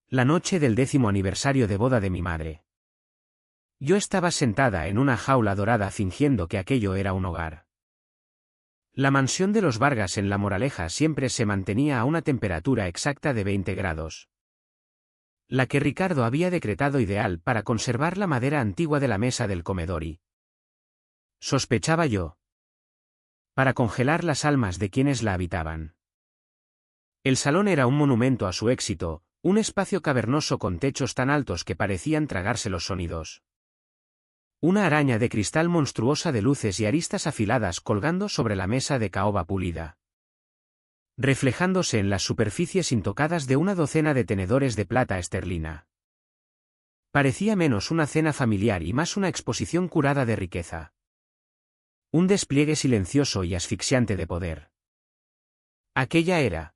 La noche del 10º aniversario de boda de mi madre. Yo estaba sentada en una jaula dorada fingiendo que aquello era un hogar. La mansión de los Vargas en La Moraleja siempre se mantenía a una temperatura exacta de 20 grados. La que Ricardo había decretado ideal para conservar la madera antigua de la mesa del comedor y, sospechaba yo, para congelar las almas de quienes la habitaban. El salón era un monumento a su éxito, un espacio cavernoso con techos tan altos que parecían tragarse los sonidos. Una araña de cristal monstruosa de luces y aristas afiladas colgando sobre la mesa de caoba pulida, reflejándose en las superficies intocadas de una docena de tenedores de plata esterlina. Parecía menos una cena familiar y más una exposición curada de riqueza. Un despliegue silencioso y asfixiante de poder. Aquella era,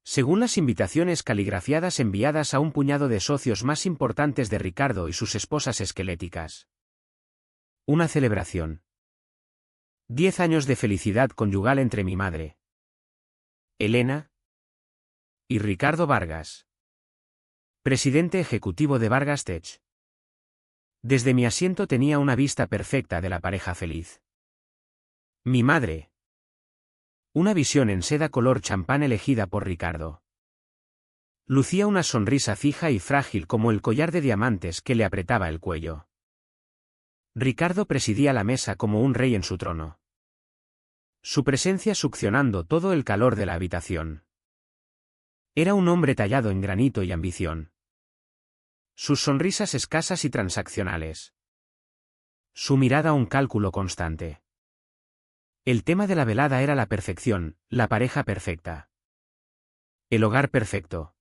según las invitaciones caligrafiadas enviadas a un puñado de socios más importantes de Ricardo y sus esposas esqueléticas, una celebración. 10 años de felicidad conyugal entre mi madre, Elena, y Ricardo Vargas, presidente ejecutivo de Vargas Tech. Desde mi asiento tenía una vista perfecta de la pareja feliz. Mi madre. Una visión en seda color champán elegida por Ricardo. Lucía una sonrisa fija y frágil como el collar de diamantes que le apretaba el cuello. Ricardo presidía la mesa como un rey en su trono. Su presencia succionando todo el calor de la habitación. Era un hombre tallado en granito y ambición. Sus sonrisas escasas y transaccionales. Su mirada un cálculo constante. El tema de la velada era la perfección, la pareja perfecta. El hogar perfecto.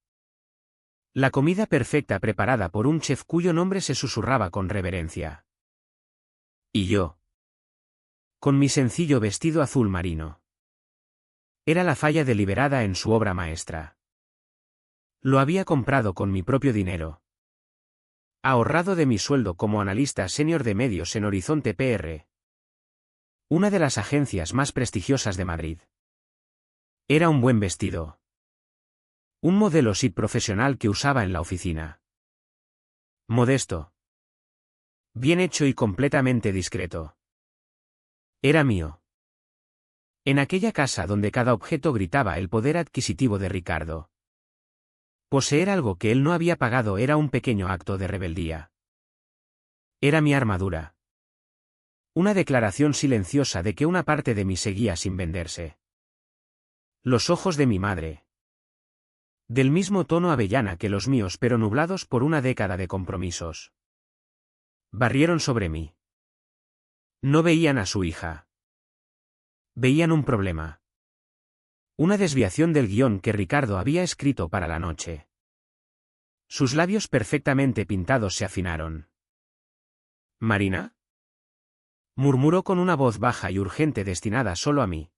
La comida perfecta preparada por un chef cuyo nombre se susurraba con reverencia. Y yo, con mi sencillo vestido azul marino. Era la falla deliberada en su obra maestra. Lo había comprado con mi propio dinero. Ahorrado de mi sueldo como analista senior de medios en Horizonte PR. Una de las agencias más prestigiosas de Madrid. Era un buen vestido. Un modelo sit profesional que usaba en la oficina. Modesto. Bien hecho y completamente discreto. Era mío. En aquella casa donde cada objeto gritaba el poder adquisitivo de Ricardo. Poseer algo que él no había pagado era un pequeño acto de rebeldía. Era mi armadura. Una declaración silenciosa de que una parte de mí seguía sin venderse. Los ojos de mi madre. Del mismo tono avellana que los míos pero nublados por una década de compromisos. Barrieron sobre mí. No veían a su hija. Veían un problema. Una desviación del guión que Ricardo había escrito para la noche. Sus labios perfectamente pintados se afinaron. ¿Marina? Murmuró con una voz baja y urgente destinada solo a mí.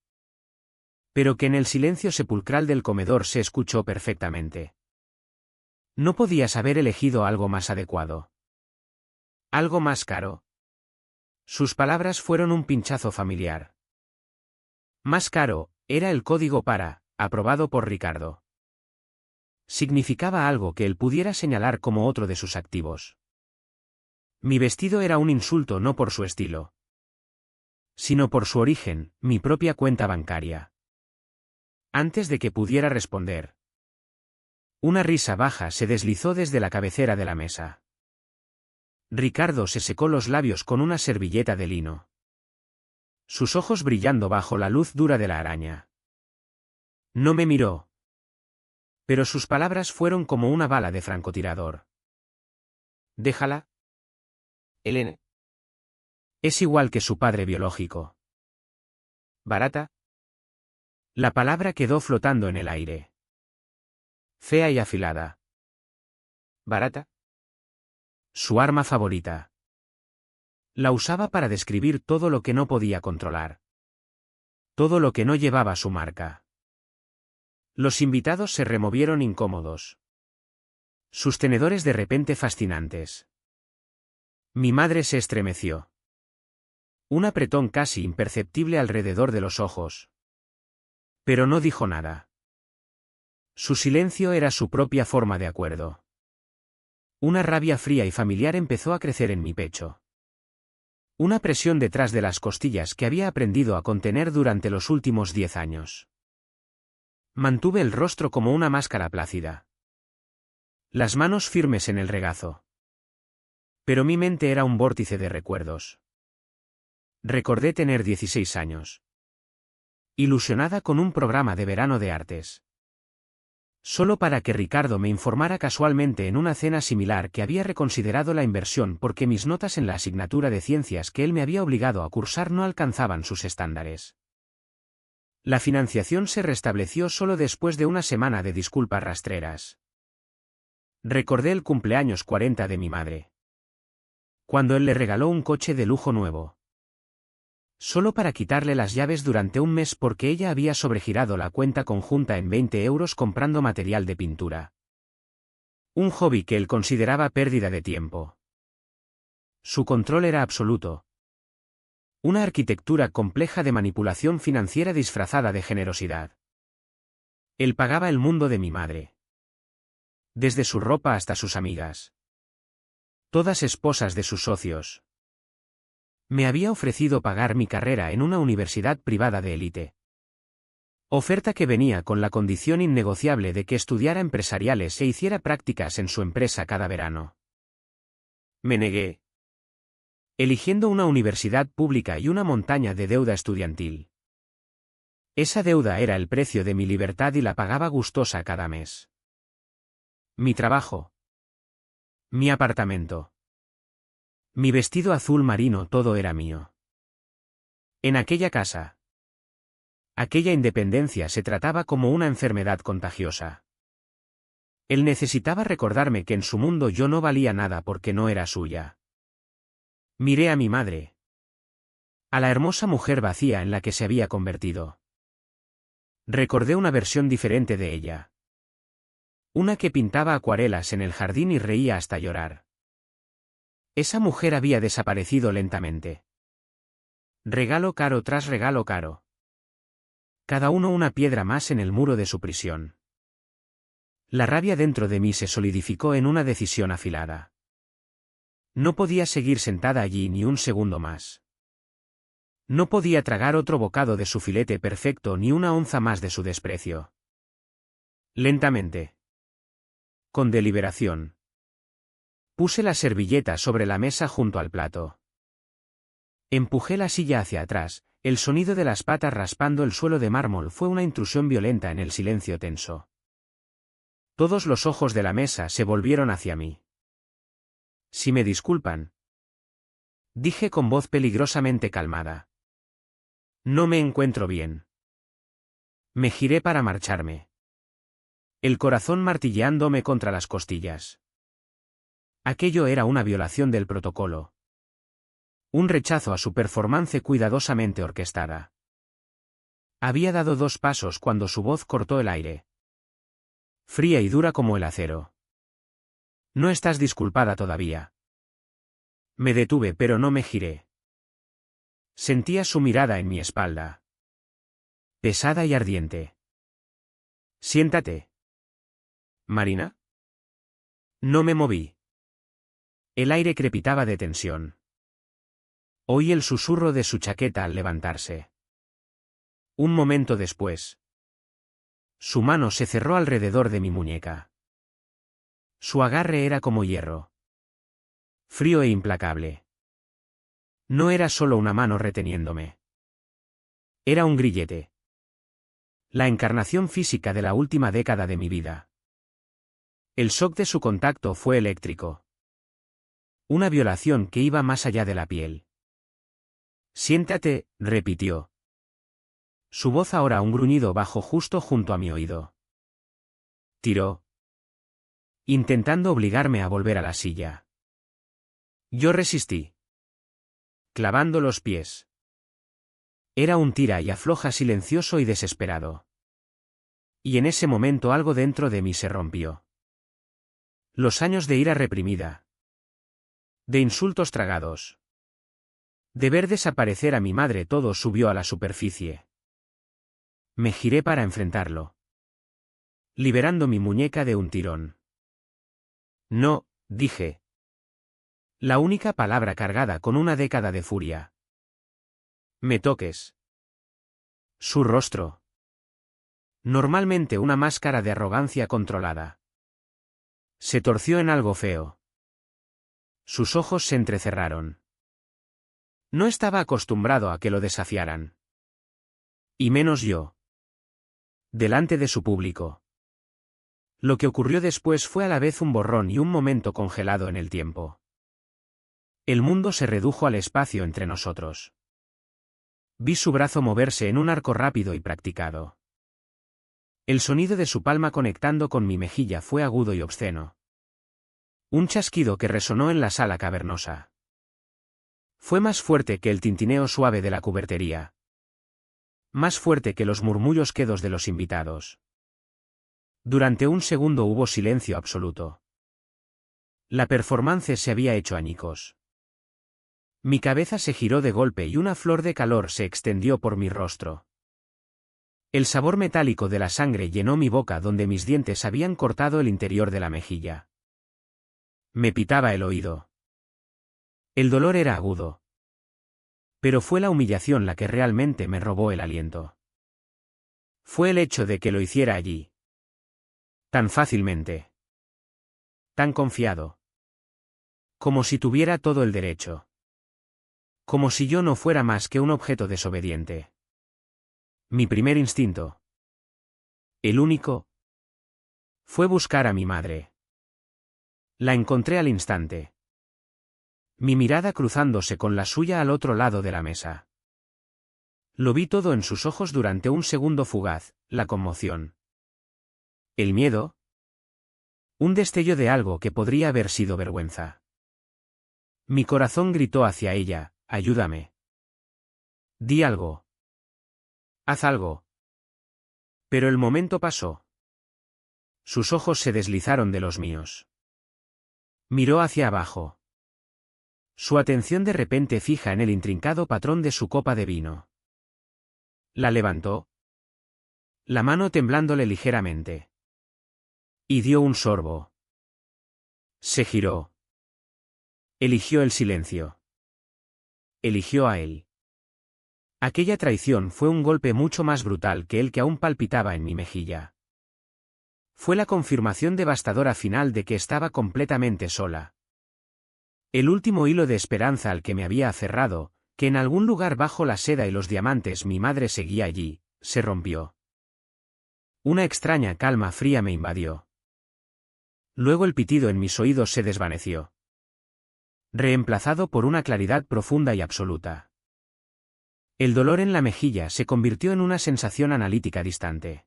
Pero que en el silencio sepulcral del comedor se escuchó perfectamente. No podías haber elegido algo más adecuado. Algo más caro. Sus palabras fueron un pinchazo familiar. Más caro, era el código para, aprobado por Ricardo. Significaba algo que él pudiera señalar como otro de sus activos. Mi vestido era un insulto no por su estilo, sino por su origen, mi propia cuenta bancaria. Antes de que pudiera responder, una risa baja se deslizó desde la cabecera de la mesa. Ricardo se secó los labios con una servilleta de lino. Sus ojos brillando bajo la luz dura de la araña. No me miró. Pero sus palabras fueron como una bala de francotirador. Déjala. Elena. Es igual que su padre biológico. ¿Barata? La palabra quedó flotando en el aire. Fea y afilada. ¿Barata? Su arma favorita. La usaba para describir todo lo que no podía controlar. Todo lo que no llevaba su marca. Los invitados se removieron incómodos. Sus tenedores de repente fascinantes. Mi madre se estremeció. Un apretón casi imperceptible alrededor de los ojos. Pero no dijo nada. Su silencio era su propia forma de acuerdo. Una rabia fría y familiar empezó a crecer en mi pecho. Una presión detrás de las costillas que había aprendido a contener durante los últimos 10 años. Mantuve el rostro como una máscara plácida. Las manos firmes en el regazo. Pero mi mente era un vórtice de recuerdos. Recordé tener 16 años. Ilusionada con un programa de verano de artes. Solo para que Ricardo me informara casualmente en una cena similar que había reconsiderado la inversión porque mis notas en la asignatura de ciencias que él me había obligado a cursar no alcanzaban sus estándares. La financiación se restableció solo después de una semana de disculpas rastreras. Recordé el cumpleaños 40 de mi madre. Cuando él le regaló un coche de lujo nuevo. Solo para quitarle las llaves durante un mes porque ella había sobregirado la cuenta conjunta en 20 euros comprando material de pintura. Un hobby que él consideraba pérdida de tiempo. Su control era absoluto. Una arquitectura compleja de manipulación financiera disfrazada de generosidad. Él pagaba el mundo de mi madre. Desde su ropa hasta sus amigas. Todas esposas de sus socios. Me había ofrecido pagar mi carrera en una universidad privada de élite. Oferta que venía con la condición innegociable de que estudiara empresariales e hiciera prácticas en su empresa cada verano. Me negué. Eligiendo una universidad pública y una montaña de deuda estudiantil. Esa deuda era el precio de mi libertad y la pagaba gustosa cada mes. Mi trabajo. Mi apartamento. Mi vestido azul marino, todo era mío. En aquella casa. Aquella independencia se trataba como una enfermedad contagiosa. Él necesitaba recordarme que en su mundo yo no valía nada porque no era suya. Miré a mi madre. A la hermosa mujer vacía en la que se había convertido. Recordé una versión diferente de ella. Una que pintaba acuarelas en el jardín y reía hasta llorar. Esa mujer había desaparecido lentamente. Regalo caro tras regalo caro. Cada uno una piedra más en el muro de su prisión. La rabia dentro de mí se solidificó en una decisión afilada. No podía seguir sentada allí ni un segundo más. No podía tragar otro bocado de su filete perfecto ni una onza más de su desprecio. Lentamente. Con deliberación. Puse la servilleta sobre la mesa junto al plato. Empujé la silla hacia atrás, el sonido de las patas raspando el suelo de mármol fue una intrusión violenta en el silencio tenso. Todos los ojos de la mesa se volvieron hacia mí. Si me disculpan, dije con voz peligrosamente calmada. No me encuentro bien. Me giré para marcharme. El corazón martilleándome contra las costillas. Aquello era una violación del protocolo. Un rechazo a su performance cuidadosamente orquestada. Había dado 2 pasos cuando su voz cortó el aire. Fría y dura como el acero. No estás disculpada todavía. Me detuve pero no me giré. Sentía su mirada en mi espalda. Pesada y ardiente. Siéntate. ¿Marina? No me moví. El aire crepitaba de tensión. Oí el susurro de su chaqueta al levantarse. Un momento después. Su mano se cerró alrededor de mi muñeca. Su agarre era como hierro. Frío e implacable. No era solo una mano reteniéndome. Era un grillete. La encarnación física de la última década de mi vida. El shock de su contacto fue eléctrico. Una violación que iba más allá de la piel. Siéntate, repitió. Su voz ahora un gruñido bajo justo junto a mi oído. Tiró. Intentando obligarme a volver a la silla. Yo resistí. Clavando los pies. Era un tira y afloja silencioso y desesperado. Y en ese momento algo dentro de mí se rompió. Los años de ira reprimida. De insultos tragados. De ver desaparecer a mi madre todo subió a la superficie. Me giré para enfrentarlo. liberando mi muñeca de un tirón. No, dije. La única palabra cargada con una década de furia. Me toques. Su rostro. Normalmente una máscara de arrogancia controlada. Se torció en algo feo. Sus ojos se entrecerraron. No estaba acostumbrado a que lo desafiaran. Y menos yo. Delante de su público. Lo que ocurrió después fue a la vez un borrón y un momento congelado en el tiempo. El mundo se redujo al espacio entre nosotros. Vi su brazo moverse en un arco rápido y practicado. El sonido de su palma conectando con mi mejilla fue agudo y obsceno. Un chasquido que resonó en la sala cavernosa. Fue más fuerte que el tintineo suave de la cubertería. Más fuerte que los murmullos quedos de los invitados. Durante un segundo hubo silencio absoluto. La performance se había hecho añicos. Mi cabeza se giró de golpe y una flor de calor se extendió por mi rostro. El sabor metálico de la sangre llenó mi boca donde mis dientes habían cortado el interior de la mejilla. Me pitaba el oído. El dolor era agudo. Pero fue la humillación la que realmente me robó el aliento. Fue el hecho de que lo hiciera allí. Tan fácilmente. Tan confiado. Como si tuviera todo el derecho. Como si yo no fuera más que un objeto desobediente. Mi primer instinto. El único. Fue buscar a mi madre. La encontré al instante. Mi mirada cruzándose con la suya al otro lado de la mesa. Lo vi todo en sus ojos durante un segundo fugaz, la conmoción. El miedo. Un destello de algo que podría haber sido vergüenza. Mi corazón gritó hacia ella, ayúdame. Di algo. Haz algo. Pero el momento pasó. Sus ojos se deslizaron de los míos. Miró hacia abajo. Su atención de repente fija en el intrincado patrón de su copa de vino. La levantó. La mano temblándole ligeramente. Y dio un sorbo. Se giró. Eligió el silencio. Eligió a él. Aquella traición fue un golpe mucho más brutal que el que aún palpitaba en mi mejilla. Fue la confirmación devastadora final de que estaba completamente sola. El último hilo de esperanza al que me había aferrado, que en algún lugar bajo la seda y los diamantes mi madre seguía allí, se rompió. Una extraña calma fría me invadió. Luego el pitido en mis oídos se desvaneció. Reemplazado por una claridad profunda y absoluta. El dolor en la mejilla se convirtió en una sensación analítica distante.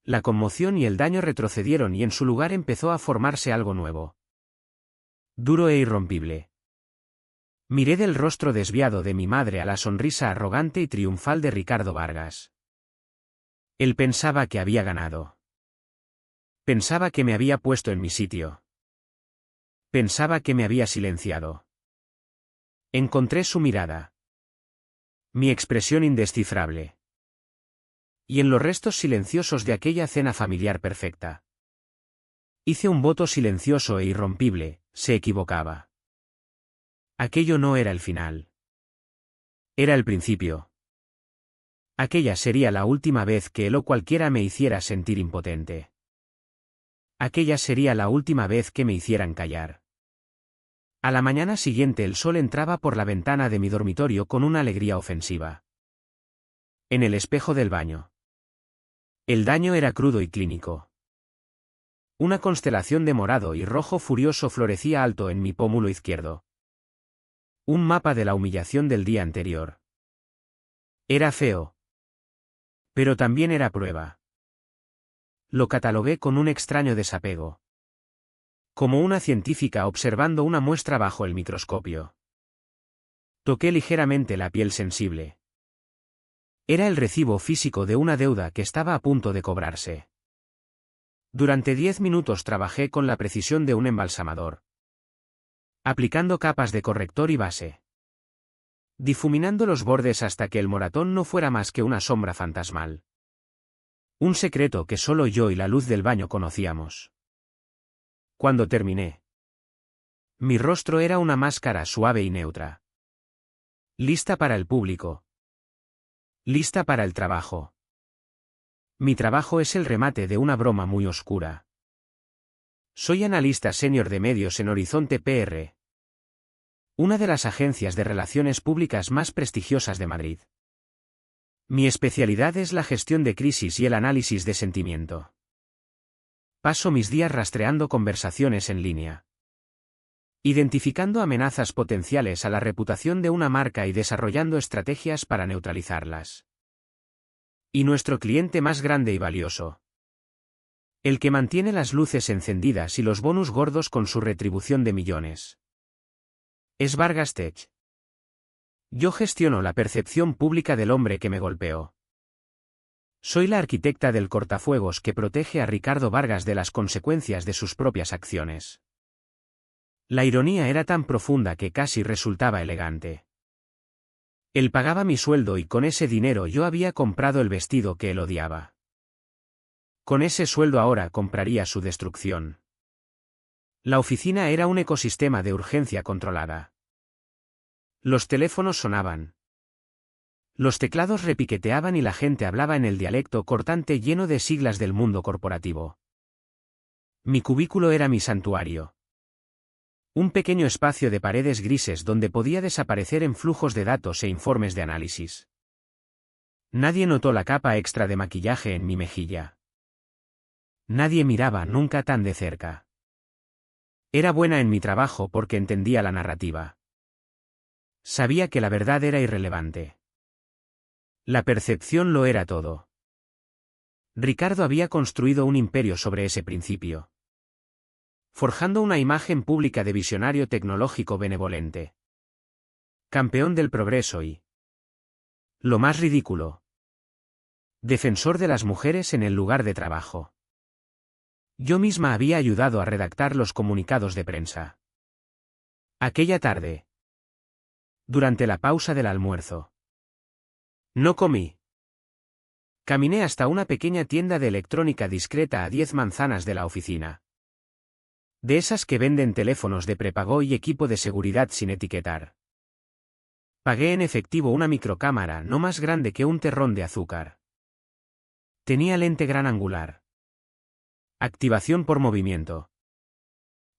La conmoción y el daño retrocedieron y en su lugar empezó a formarse algo nuevo. Duro e irrompible. Miré del rostro desviado de mi madre a la sonrisa arrogante y triunfal de Ricardo Vargas. Él pensaba que había ganado. Pensaba que me había puesto en mi sitio. Pensaba que me había silenciado. Encontré su mirada. Mi expresión indescifrable. Y en los restos silenciosos de aquella cena familiar perfecta. Hice un voto silencioso e irrompible, se equivocaba. Aquello no era el final. Era el principio. Aquella sería la última vez que él o cualquiera me hiciera sentir impotente. Aquella sería la última vez que me hicieran callar. A la mañana siguiente el sol entraba por la ventana de mi dormitorio con una alegría ofensiva. En el espejo del baño. El daño era crudo y clínico. Una constelación de morado y rojo furioso florecía alto en mi pómulo izquierdo. Un mapa de la humillación del día anterior. Era feo. Pero también era prueba. Lo catalogué con un extraño desapego. Como una científica observando una muestra bajo el microscopio. Toqué ligeramente la piel sensible. Era el recibo físico de una deuda que estaba a punto de cobrarse. Durante 10 minutos trabajé con la precisión de un embalsamador. Aplicando capas de corrector y base. Difuminando los bordes hasta que el moratón no fuera más que una sombra fantasmal. Un secreto que solo yo y la luz del baño conocíamos. Cuando terminé, mi rostro era una máscara suave y neutra. Lista para el público. Lista para el trabajo. Mi trabajo es el remate de una broma muy oscura. Soy analista senior de medios en Horizonte PR, una de las agencias de relaciones públicas más prestigiosas de Madrid. Mi especialidad es la gestión de crisis y el análisis de sentimiento. Paso mis días rastreando conversaciones en línea, identificando amenazas potenciales a la reputación de una marca y desarrollando estrategias para neutralizarlas. Y nuestro cliente más grande y valioso, el que mantiene las luces encendidas y los bonus gordos con su retribución de millones, es Vargas Tech. Yo gestiono la percepción pública del hombre que me golpeó. Soy la arquitecta del cortafuegos que protege a Ricardo Vargas de las consecuencias de sus propias acciones. La ironía era tan profunda que casi resultaba elegante. Él pagaba mi sueldo y con ese dinero yo había comprado el vestido que él odiaba. Con ese sueldo ahora compraría su destrucción. La oficina era un ecosistema de urgencia controlada. Los teléfonos sonaban. Los teclados repiqueteaban y la gente hablaba en el dialecto cortante lleno de siglas del mundo corporativo. Mi cubículo era mi santuario. Un pequeño espacio de paredes grises donde podía desaparecer en flujos de datos e informes de análisis. Nadie notó la capa extra de maquillaje en mi mejilla. Nadie miraba nunca tan de cerca. Era buena en mi trabajo porque entendía la narrativa. Sabía que la verdad era irrelevante. La percepción lo era todo. Ricardo había construido un imperio sobre ese principio, forjando una imagen pública de visionario tecnológico benevolente, campeón del progreso y, lo más ridículo, defensor de las mujeres en el lugar de trabajo. Yo misma había ayudado a redactar los comunicados de prensa. Aquella tarde, durante la pausa del almuerzo, no comí. Caminé hasta una pequeña tienda de electrónica discreta a 10 manzanas de la oficina. De esas que venden teléfonos de prepago y equipo de seguridad sin etiquetar. Pagué en efectivo una microcámara no más grande que un terrón de azúcar. Tenía lente gran angular. Activación por movimiento.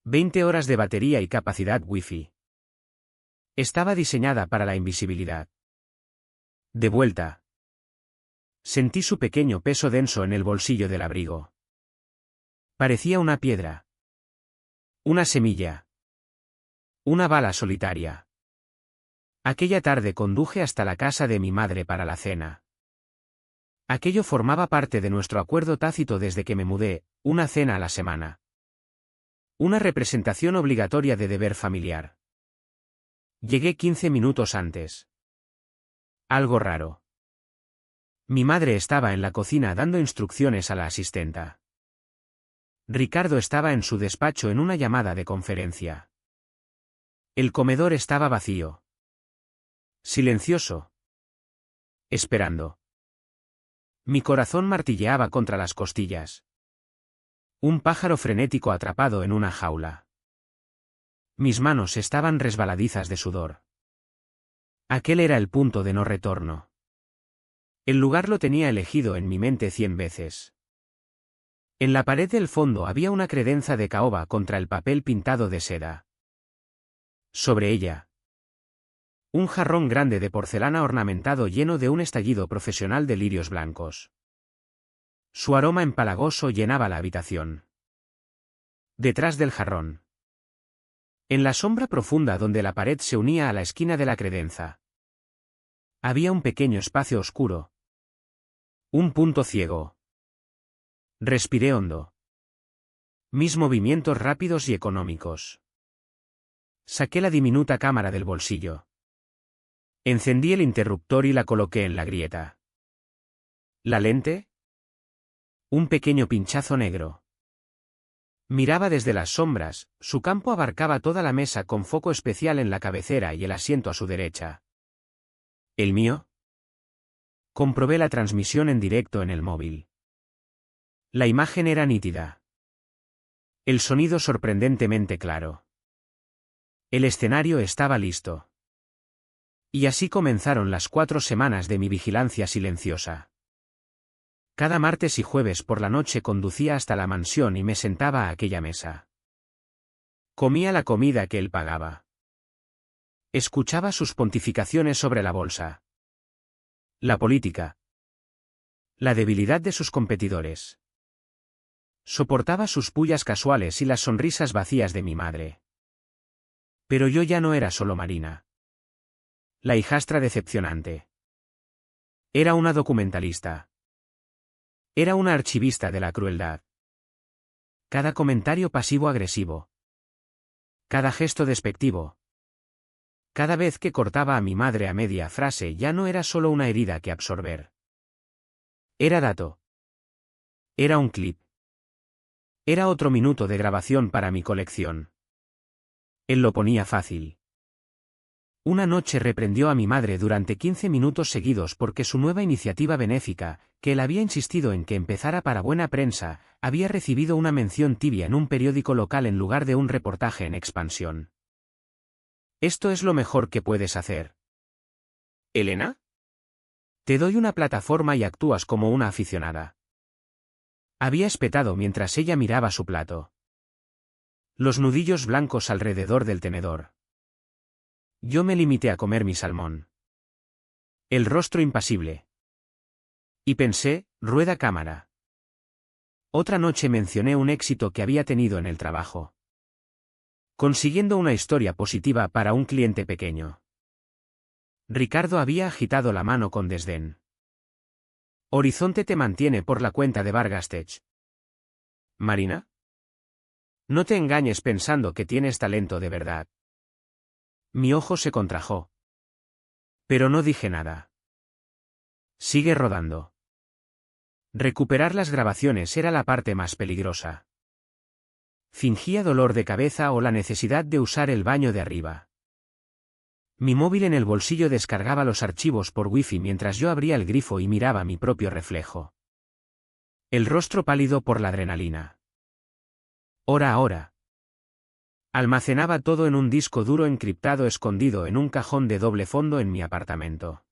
20 horas de batería y capacidad Wi-Fi. Estaba diseñada para la invisibilidad. De vuelta. Sentí su pequeño peso denso en el bolsillo del abrigo. Parecía una piedra. Una semilla. Una bala solitaria. Aquella tarde conduje hasta la casa de mi madre para la cena. Aquello formaba parte de nuestro acuerdo tácito desde que me mudé, una cena a la semana. Una representación obligatoria de deber familiar. Llegué 15 minutos antes. Algo raro. Mi madre estaba en la cocina dando instrucciones a la asistenta. Ricardo estaba en su despacho en una llamada de conferencia. El comedor estaba vacío. Silencioso. Esperando. Mi corazón martilleaba contra las costillas. Un pájaro frenético atrapado en una jaula. Mis manos estaban resbaladizas de sudor. Aquel era el punto de no retorno. El lugar lo tenía elegido en mi mente 100 veces. En la pared del fondo había una credenza de caoba contra el papel pintado de seda. Sobre ella, un jarrón grande de porcelana ornamentado lleno de un estallido profesional de lirios blancos. Su aroma empalagoso llenaba la habitación. Detrás del jarrón, en la sombra profunda donde la pared se unía a la esquina de la credenza, había un pequeño espacio oscuro. Un punto ciego. Respiré hondo. Mis movimientos rápidos y económicos. Saqué la diminuta cámara del bolsillo. Encendí el interruptor y la coloqué en la grieta. ¿La lente? Un pequeño pinchazo negro. Miraba desde las sombras, su campo abarcaba toda la mesa con foco especial en la cabecera y el asiento a su derecha. ¿El mío? Comprobé la transmisión en directo en el móvil. La imagen era nítida. El sonido sorprendentemente claro. El escenario estaba listo. Y así comenzaron las 4 semanas de mi vigilancia silenciosa. Cada martes y jueves por la noche conducía hasta la mansión y me sentaba a aquella mesa. Comía la comida que él pagaba. Escuchaba sus pontificaciones sobre la bolsa, la política, la debilidad de sus competidores. Soportaba sus pullas casuales y las sonrisas vacías de mi madre. Pero yo ya no era solo Marina, la hijastra decepcionante. Era una documentalista. Era una archivista de la crueldad. Cada comentario pasivo-agresivo. Cada gesto despectivo. Cada vez que cortaba a mi madre a media frase ya no era solo una herida que absorber. Era dato. Era un clip. Era otro minuto de grabación para mi colección. Él lo ponía fácil. Una noche reprendió a mi madre durante 15 minutos seguidos porque su nueva iniciativa benéfica, que él había insistido en que empezara para buena prensa, había recibido una mención tibia en un periódico local en lugar de un reportaje en expansión. Esto es lo mejor que puedes hacer. ¿Elena? Te doy una plataforma y actúas como una aficionada. Había espetado mientras ella miraba su plato. Los nudillos blancos alrededor del tenedor. Yo me limité a comer mi salmón. El rostro impasible. Y pensé, rueda cámara. Otra noche mencioné un éxito que había tenido en el trabajo. Consiguiendo una historia positiva para un cliente pequeño. Ricardo había agitado la mano con desdén. Horizonte te mantiene por la cuenta de Vargas Tech. Marina. No te engañes pensando que tienes talento de verdad. Mi ojo se contrajo. Pero no dije nada. Sigue rodando. Recuperar las grabaciones era la parte más peligrosa. Fingía dolor de cabeza o la necesidad de usar el baño de arriba. Mi móvil en el bolsillo descargaba los archivos por wifi mientras yo abría el grifo y miraba mi propio reflejo. El rostro pálido por la adrenalina. Hora a hora. Almacenaba todo en un disco duro encriptado escondido en un cajón de doble fondo en mi apartamento.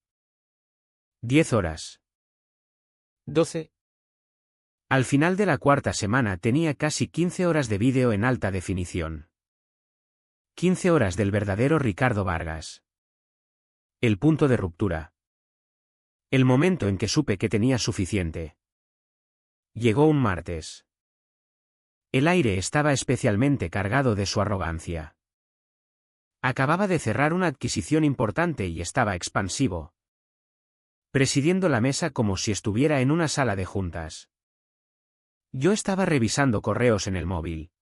10 horas. 12. Al final de la 4ª semana tenía casi 15 horas de vídeo en alta definición. 15 horas del verdadero Ricardo Vargas. El punto de ruptura. El momento en que supe que tenía suficiente. Llegó un martes. El aire estaba especialmente cargado de su arrogancia. Acababa de cerrar una adquisición importante y estaba expansivo. Presidiendo la mesa como si estuviera en una sala de juntas. Yo estaba revisando correos en el móvil.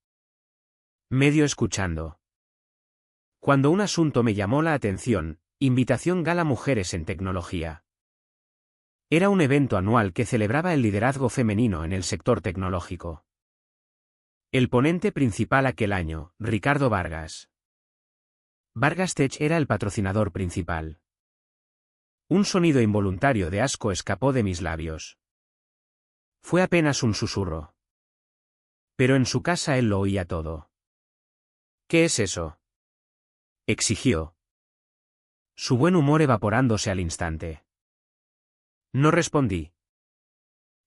Medio escuchando. Cuando un asunto me llamó la atención, invitación Gala Mujeres en Tecnología. Era un evento anual que celebraba el liderazgo femenino en el sector tecnológico. El ponente principal aquel año, Ricardo Vargas. Vargas Tech era el patrocinador principal. Un sonido involuntario de asco escapó de mis labios. Fue apenas un susurro. Pero en su casa él lo oía todo. ¿Qué es eso?, exigió. Su buen humor evaporándose al instante. No respondí.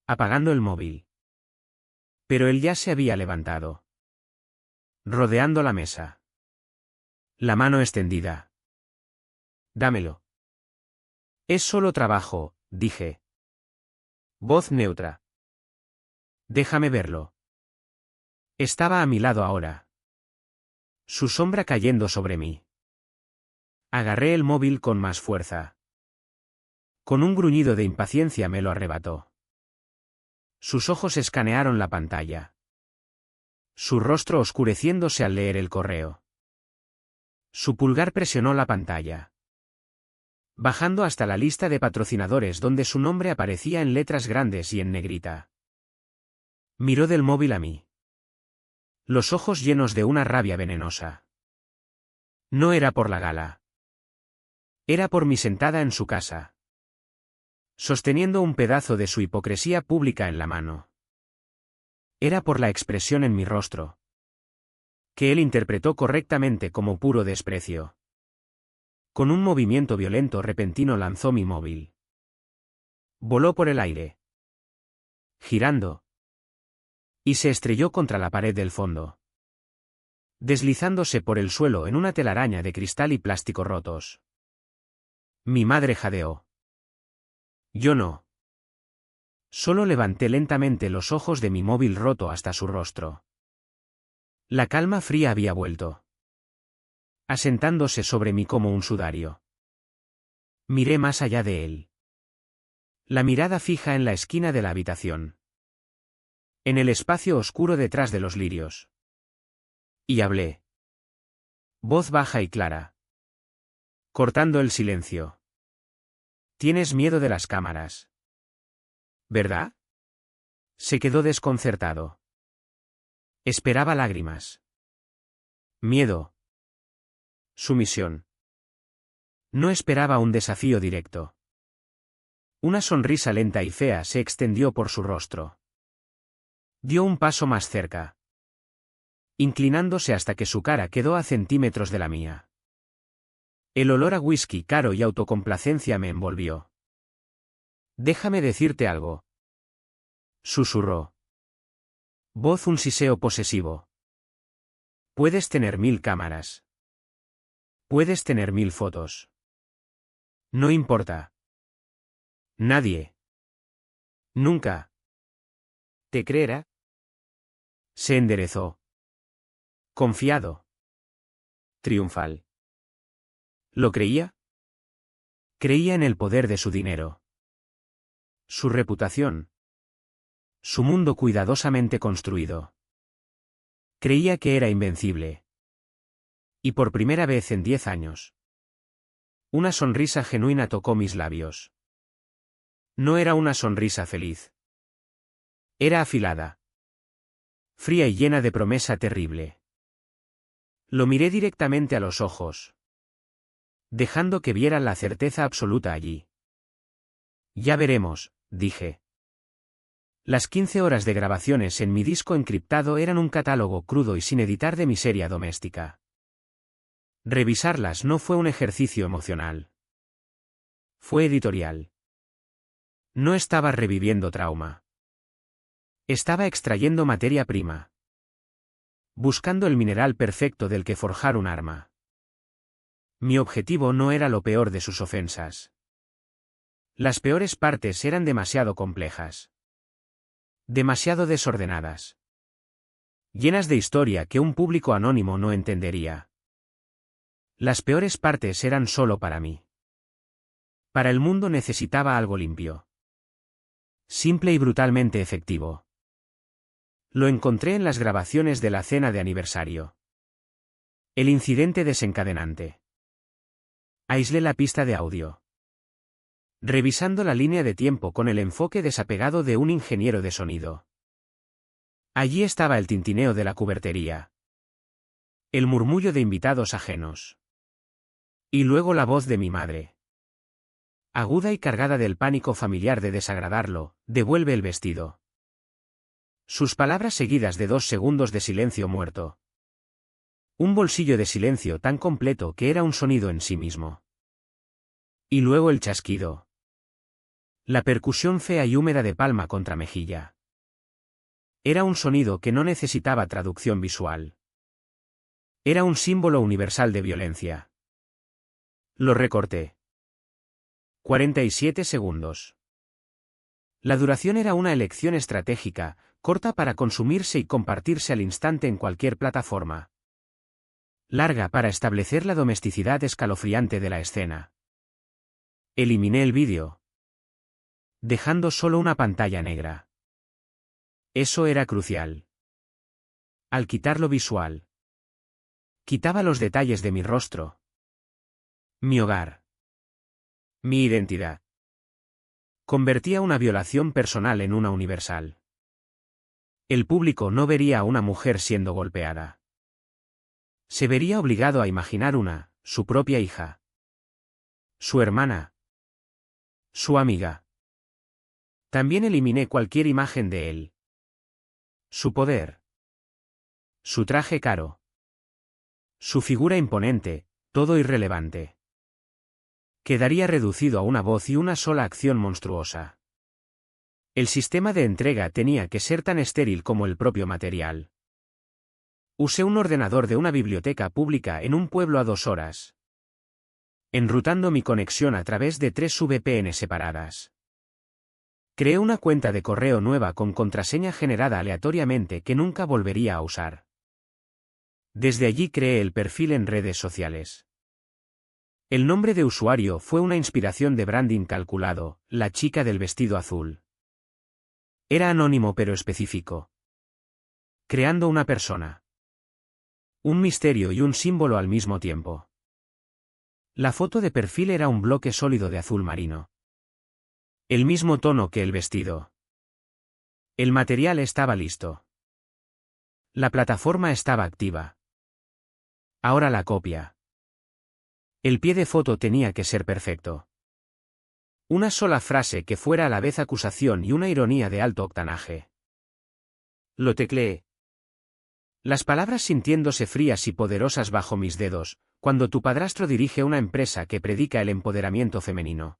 Apagando el móvil. Pero él ya se había levantado. Rodeando la mesa. La mano extendida. Dámelo. Es solo trabajo, dije. Voz neutra. Déjame verlo. Estaba a mi lado ahora. Su sombra cayendo sobre mí. Agarré el móvil con más fuerza. Con un gruñido de impaciencia me lo arrebató. Sus ojos escanearon la pantalla. Su rostro oscureciéndose al leer el correo. Su pulgar presionó la pantalla. Bajando hasta la lista de patrocinadores donde su nombre aparecía en letras grandes y en negrita. Miró del móvil a mí. Los ojos llenos de una rabia venenosa. No era por la gala. Era por mí sentada en su casa. Sosteniendo un pedazo de su hipocresía pública en la mano. Era por la expresión en mi rostro, que él interpretó correctamente como puro desprecio. Con un movimiento violento repentino lanzó mi móvil. Voló por el aire, girando, y se estrelló contra la pared del fondo, deslizándose por el suelo en una telaraña de cristal y plástico rotos. Mi madre jadeó. Yo no. Solo levanté lentamente los ojos de mi móvil roto hasta su rostro. La calma fría había vuelto, asentándose sobre mí como un sudario. Miré más allá de él. La mirada fija en la esquina de la habitación, en el espacio oscuro detrás de los lirios. Y hablé. Voz baja y clara, cortando el silencio. Tienes miedo de las cámaras, ¿verdad? Se quedó desconcertado. Esperaba lágrimas. Miedo. Sumisión. No esperaba un desafío directo. Una sonrisa lenta y fea se extendió por su rostro. Dio un paso más cerca, inclinándose hasta que su cara quedó a centímetros de la mía. El olor a whisky caro y autocomplacencia me envolvió. Déjame decirte algo, susurró. Voz un siseo posesivo. Puedes tener 1000 cámaras. Puedes tener 1000 fotos. No importa. Nadie. Nunca. ¿Te creerá? Se enderezó. Confiado. Triunfal. ¿Lo creía? Creía en el poder de su dinero. Su reputación. Su mundo cuidadosamente construido. Creía que era invencible. Y por primera vez en 10 años. Una sonrisa genuina tocó mis labios. No era una sonrisa feliz. Era afilada. Fría y llena de promesa terrible. Lo miré directamente a los ojos, dejando que viera la certeza absoluta allí. Ya veremos, dije. Las 15 horas de grabaciones en mi disco encriptado eran un catálogo crudo y sin editar de miseria doméstica. Revisarlas no fue un ejercicio emocional. Fue editorial. No estaba reviviendo trauma. Estaba extrayendo materia prima. Buscando el mineral perfecto del que forjar un arma. Mi objetivo no era lo peor de sus ofensas. Las peores partes eran demasiado complejas. Demasiado desordenadas. Llenas de historia que un público anónimo no entendería. Las peores partes eran solo para mí. Para el mundo necesitaba algo limpio. Simple y brutalmente efectivo. Lo encontré en las grabaciones de la cena de aniversario. El incidente desencadenante. Aislé la pista de audio. Revisando la línea de tiempo con el enfoque desapegado de un ingeniero de sonido. Allí estaba el tintineo de la cubertería. El murmullo de invitados ajenos. Y luego la voz de mi madre. Aguda y cargada del pánico familiar de desagradarlo, devuelve el vestido. Sus palabras seguidas de 2 segundos de silencio muerto. Un bolsillo de silencio tan completo que era un sonido en sí mismo. Y luego el chasquido. La percusión fea y húmeda de palma contra mejilla. Era un sonido que no necesitaba traducción visual. Era un símbolo universal de violencia. Lo recorté. 47 segundos. La duración era una elección estratégica, corta para consumirse y compartirse al instante en cualquier plataforma. Larga para establecer la domesticidad escalofriante de la escena. Eliminé el vídeo, dejando solo una pantalla negra. Eso era crucial. Al quitar lo visual, quitaba los detalles de mi rostro. Mi hogar. Mi identidad. Convertía una violación personal en una universal. El público no vería a una mujer siendo golpeada. Se vería obligado a imaginar su propia hija. Su hermana. Su amiga. También eliminé cualquier imagen de él. Su poder. Su traje caro. Su figura imponente, todo irrelevante. Quedaría reducido a una voz y una sola acción monstruosa. El sistema de entrega tenía que ser tan estéril como el propio material. Usé un ordenador de una biblioteca pública en un pueblo a 2 horas. Enrutando mi conexión a través de 3 VPN separadas. Creé una cuenta de correo nueva con contraseña generada aleatoriamente que nunca volvería a usar. Desde allí creé el perfil en redes sociales. El nombre de usuario fue una inspiración de branding calculado, la chica del vestido azul. Era anónimo pero específico. Creando una persona. Un misterio y un símbolo al mismo tiempo. La foto de perfil era un bloque sólido de azul marino. El mismo tono que el vestido. El material estaba listo. La plataforma estaba activa. Ahora la copia. El pie de foto tenía que ser perfecto. Una sola frase que fuera a la vez acusación y una ironía de alto octanaje. Lo tecleé. Las palabras sintiéndose frías y poderosas bajo mis dedos, cuando tu padrastro dirige una empresa que predica el empoderamiento femenino.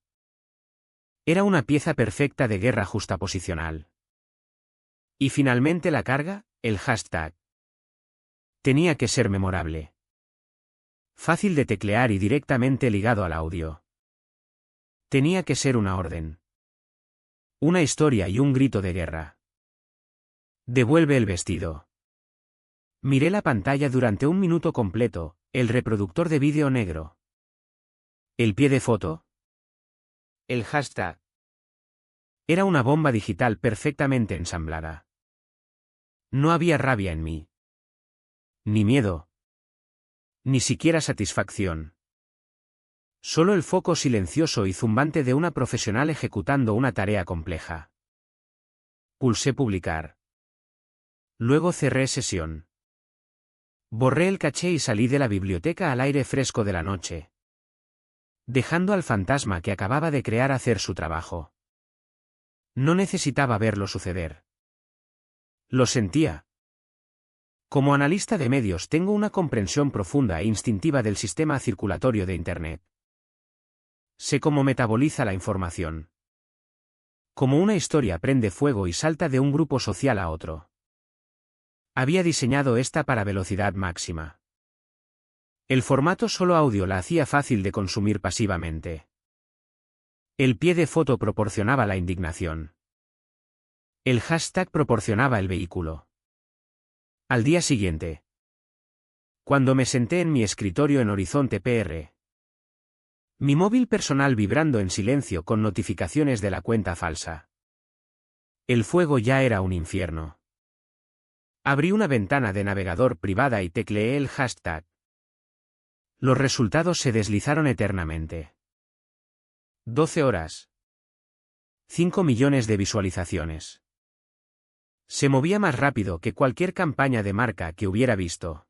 Era una pieza perfecta de guerra justaposicional. Y finalmente la carga, el hashtag. Tenía que ser memorable. Fácil de teclear y directamente ligado al audio. Tenía que ser una orden. Una historia y un grito de guerra. Devuelve el vestido. Miré la pantalla durante 1 minuto completo, el reproductor de vídeo negro. El pie de foto. El hashtag. Era una bomba digital perfectamente ensamblada. No había rabia en mí. Ni miedo. Ni siquiera satisfacción. Solo el foco silencioso y zumbante de una profesional ejecutando una tarea compleja. Pulsé publicar. Luego cerré sesión. Borré el caché y salí de la biblioteca al aire fresco de la noche. Dejando al fantasma que acababa de crear hacer su trabajo. No necesitaba verlo suceder. Lo sentía. Como analista de medios tengo una comprensión profunda e instintiva del sistema circulatorio de Internet. Sé cómo metaboliza la información. Cómo una historia prende fuego y salta de un grupo social a otro. Había diseñado esta para velocidad máxima. El formato solo audio la hacía fácil de consumir pasivamente. El pie de foto proporcionaba la indignación. El hashtag proporcionaba el vehículo. Al día siguiente. Cuando me senté en mi escritorio en Horizonte PR. Mi móvil personal vibrando en silencio con notificaciones de la cuenta falsa. El fuego ya era un infierno. Abrí una ventana de navegador privada y tecleé el hashtag. Los resultados se deslizaron eternamente. 12 horas. 5 millones de visualizaciones. Se movía más rápido que cualquier campaña de marca que hubiera visto.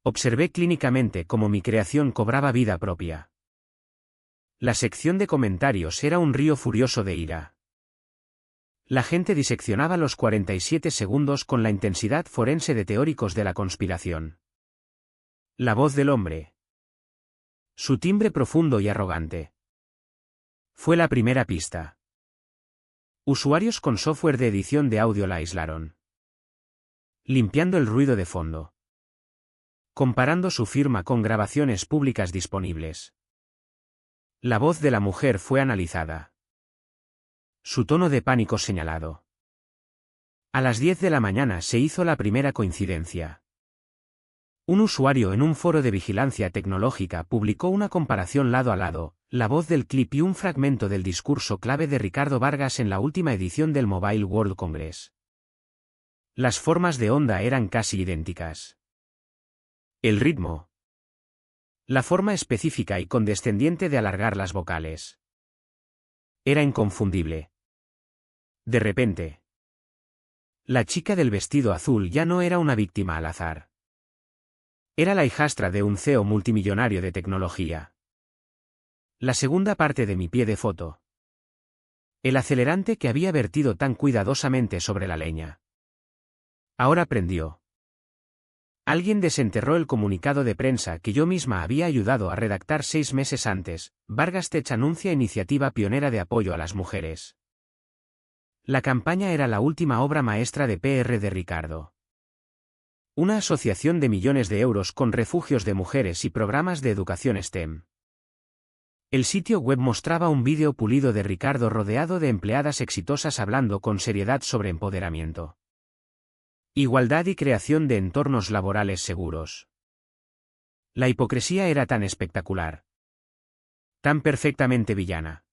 Observé clínicamente cómo mi creación cobraba vida propia. La sección de comentarios era un río furioso de ira. La gente diseccionaba los 47 segundos con la intensidad forense de teóricos de la conspiración. La voz del hombre. Su timbre profundo y arrogante. Fue la primera pista. Usuarios con software de edición de audio la aislaron. Limpiando el ruido de fondo. Comparando su firma con grabaciones públicas disponibles. La voz de la mujer fue analizada. Su tono de pánico señalado. A las 10 de la mañana se hizo la primera coincidencia. Un usuario en un foro de vigilancia tecnológica publicó una comparación lado a lado, la voz del clip y un fragmento del discurso clave de Ricardo Vargas en la última edición del Mobile World Congress. Las formas de onda eran casi idénticas. El ritmo. La forma específica y condescendiente de alargar las vocales. Era inconfundible. De repente. La chica del vestido azul ya no era una víctima al azar. Era la hijastra de un CEO multimillonario de tecnología. La segunda parte de mi pie de foto. El acelerante que había vertido tan cuidadosamente sobre la leña. Ahora prendió. Alguien desenterró el comunicado de prensa que yo misma había ayudado a redactar 6 meses antes. Vargas Tech anuncia iniciativa pionera de apoyo a las mujeres. La campaña era la última obra maestra de PR de Ricardo. Una asociación de millones de euros con refugios de mujeres y programas de educación STEM. El sitio web mostraba un vídeo pulido de Ricardo rodeado de empleadas exitosas hablando con seriedad sobre empoderamiento, igualdad y creación de entornos laborales seguros. La hipocresía era tan espectacular, tan perfectamente villana,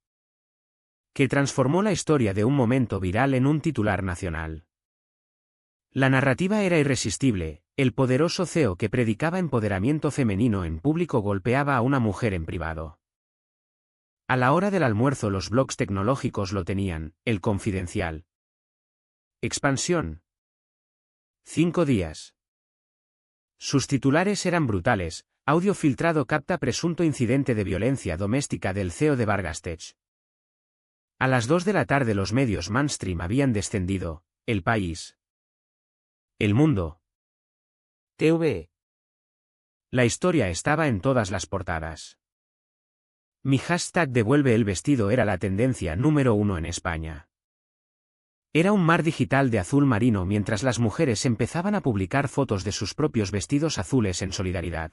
que transformó la historia de un momento viral en un titular nacional. La narrativa era irresistible. El poderoso CEO que predicaba empoderamiento femenino en público golpeaba a una mujer en privado. A la hora del almuerzo los blogs tecnológicos lo tenían. El Confidencial. Expansión. 5 días. Sus titulares eran brutales. Audio filtrado capta presunto incidente de violencia doméstica del CEO de Vargas Tech. A las 2 de la tarde los medios mainstream habían descendido. El País. El Mundo. TV. La historia estaba en todas las portadas. Mi hashtag devuelve el vestido era la tendencia número 1 en España. Era un mar digital de azul marino mientras las mujeres empezaban a publicar fotos de sus propios vestidos azules en solidaridad.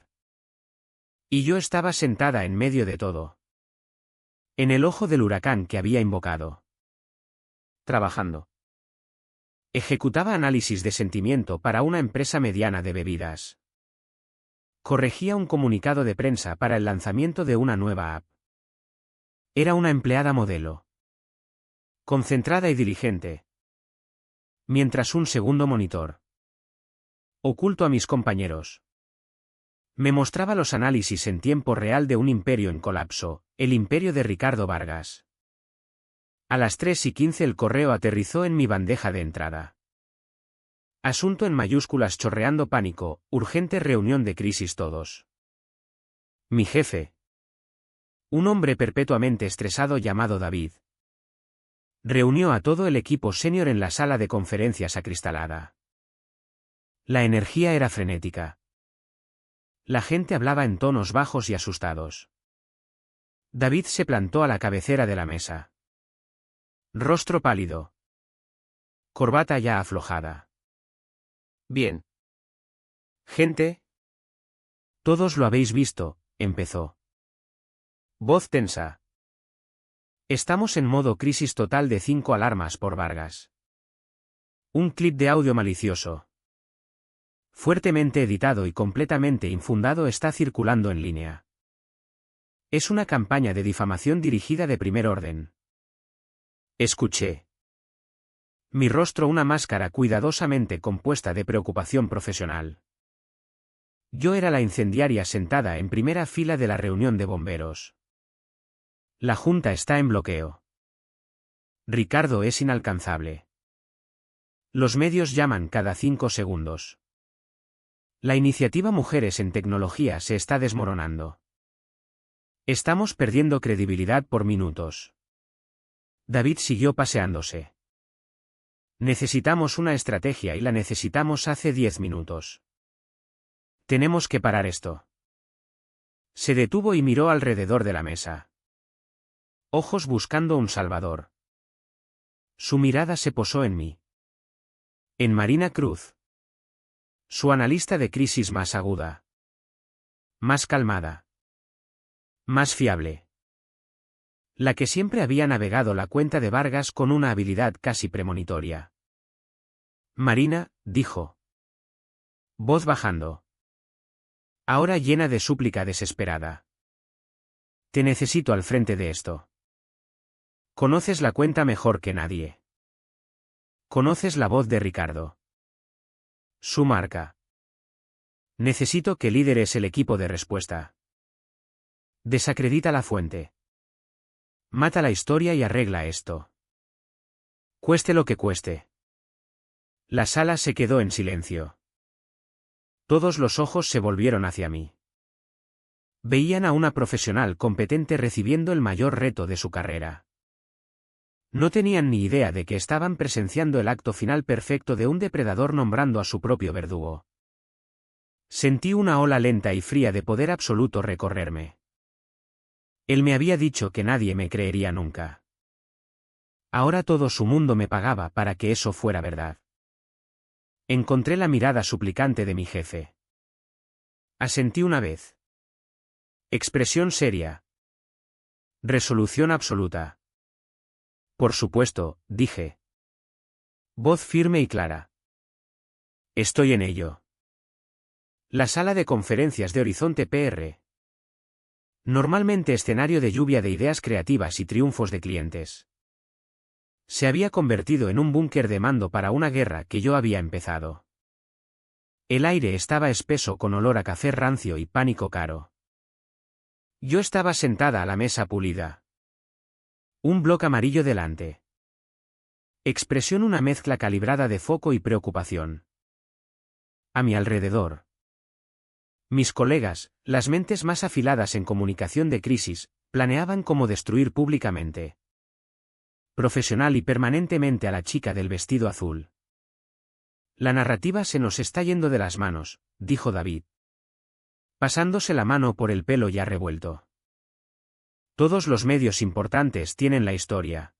Y yo estaba sentada en medio de todo. En el ojo del huracán que había invocado. Trabajando. Ejecutaba análisis de sentimiento para una empresa mediana de bebidas. Corregía un comunicado de prensa para el lanzamiento de una nueva app. Era una empleada modelo. Concentrada y diligente. Mientras un segundo monitor, oculto a mis compañeros, me mostraba los análisis en tiempo real de un imperio en colapso, el imperio de Ricardo Vargas. A las 3:15 el correo aterrizó en mi bandeja de entrada. Asunto en mayúsculas chorreando pánico, urgente reunión de crisis todos. Mi jefe. Un hombre perpetuamente estresado llamado David. Reunió a todo el equipo senior en la sala de conferencias acristalada. La energía era frenética. La gente hablaba en tonos bajos y asustados. David se plantó a la cabecera de la mesa. Rostro pálido. Corbata ya aflojada. Bien. Gente. Todos lo habéis visto, empezó. Voz tensa. Estamos en modo crisis total de 5 alarmas por Vargas. Un clip de audio malicioso, fuertemente editado y completamente infundado está circulando en línea. Es una campaña de difamación dirigida de primer orden. Escuché. Mi rostro una máscara cuidadosamente compuesta de preocupación profesional. Yo era la incendiaria sentada en primera fila de la reunión de bomberos. La junta está en bloqueo. Ricardo es inalcanzable. Los medios llaman cada 5 segundos. La iniciativa Mujeres en Tecnología se está desmoronando. Estamos perdiendo credibilidad por minutos. David siguió paseándose. Necesitamos una estrategia y la necesitamos hace 10 minutos. Tenemos que parar esto. Se detuvo y miró alrededor de la mesa. Ojos buscando un salvador. Su mirada se posó en mí. En Marina Cruz. Su analista de crisis más aguda. Más calmada. Más fiable. La que siempre había navegado la cuenta de Vargas con una habilidad casi premonitoria. Marina, dijo. Voz bajando. Ahora llena de súplica desesperada. Te necesito al frente de esto. Conoces la cuenta mejor que nadie. Conoces la voz de Ricardo. Su marca. Necesito que lideres el equipo de respuesta. Desacredita la fuente. Mata la historia y arregla esto. Cueste lo que cueste. La sala se quedó en silencio. Todos los ojos se volvieron hacia mí. Veían a una profesional competente recibiendo el mayor reto de su carrera. No tenían ni idea de que estaban presenciando el acto final perfecto de un depredador nombrando a su propio verdugo. Sentí una ola lenta y fría de poder absoluto recorrerme. Él me había dicho que nadie me creería nunca. Ahora todo su mundo me pagaba para que eso fuera verdad. Encontré la mirada suplicante de mi jefe. Asentí una vez. Expresión seria. Resolución absoluta. Por supuesto, dije. Voz firme y clara. Estoy en ello. La sala de conferencias de Horizonte PR. Normalmente escenario de lluvia de ideas creativas y triunfos de clientes. Se había convertido en un búnker de mando para una guerra que yo había empezado. El aire estaba espeso con olor a café rancio y pánico caro. Yo estaba sentada a la mesa pulida. Un bloque amarillo delante. Expresión una mezcla calibrada de foco y preocupación. A mi alrededor. Mis colegas, las mentes más afiladas en comunicación de crisis, planeaban cómo destruir públicamente, profesional y permanentemente a la chica del vestido azul. La narrativa se nos está yendo de las manos, dijo David, pasándose la mano por el pelo ya revuelto. Todos los medios importantes tienen la historia.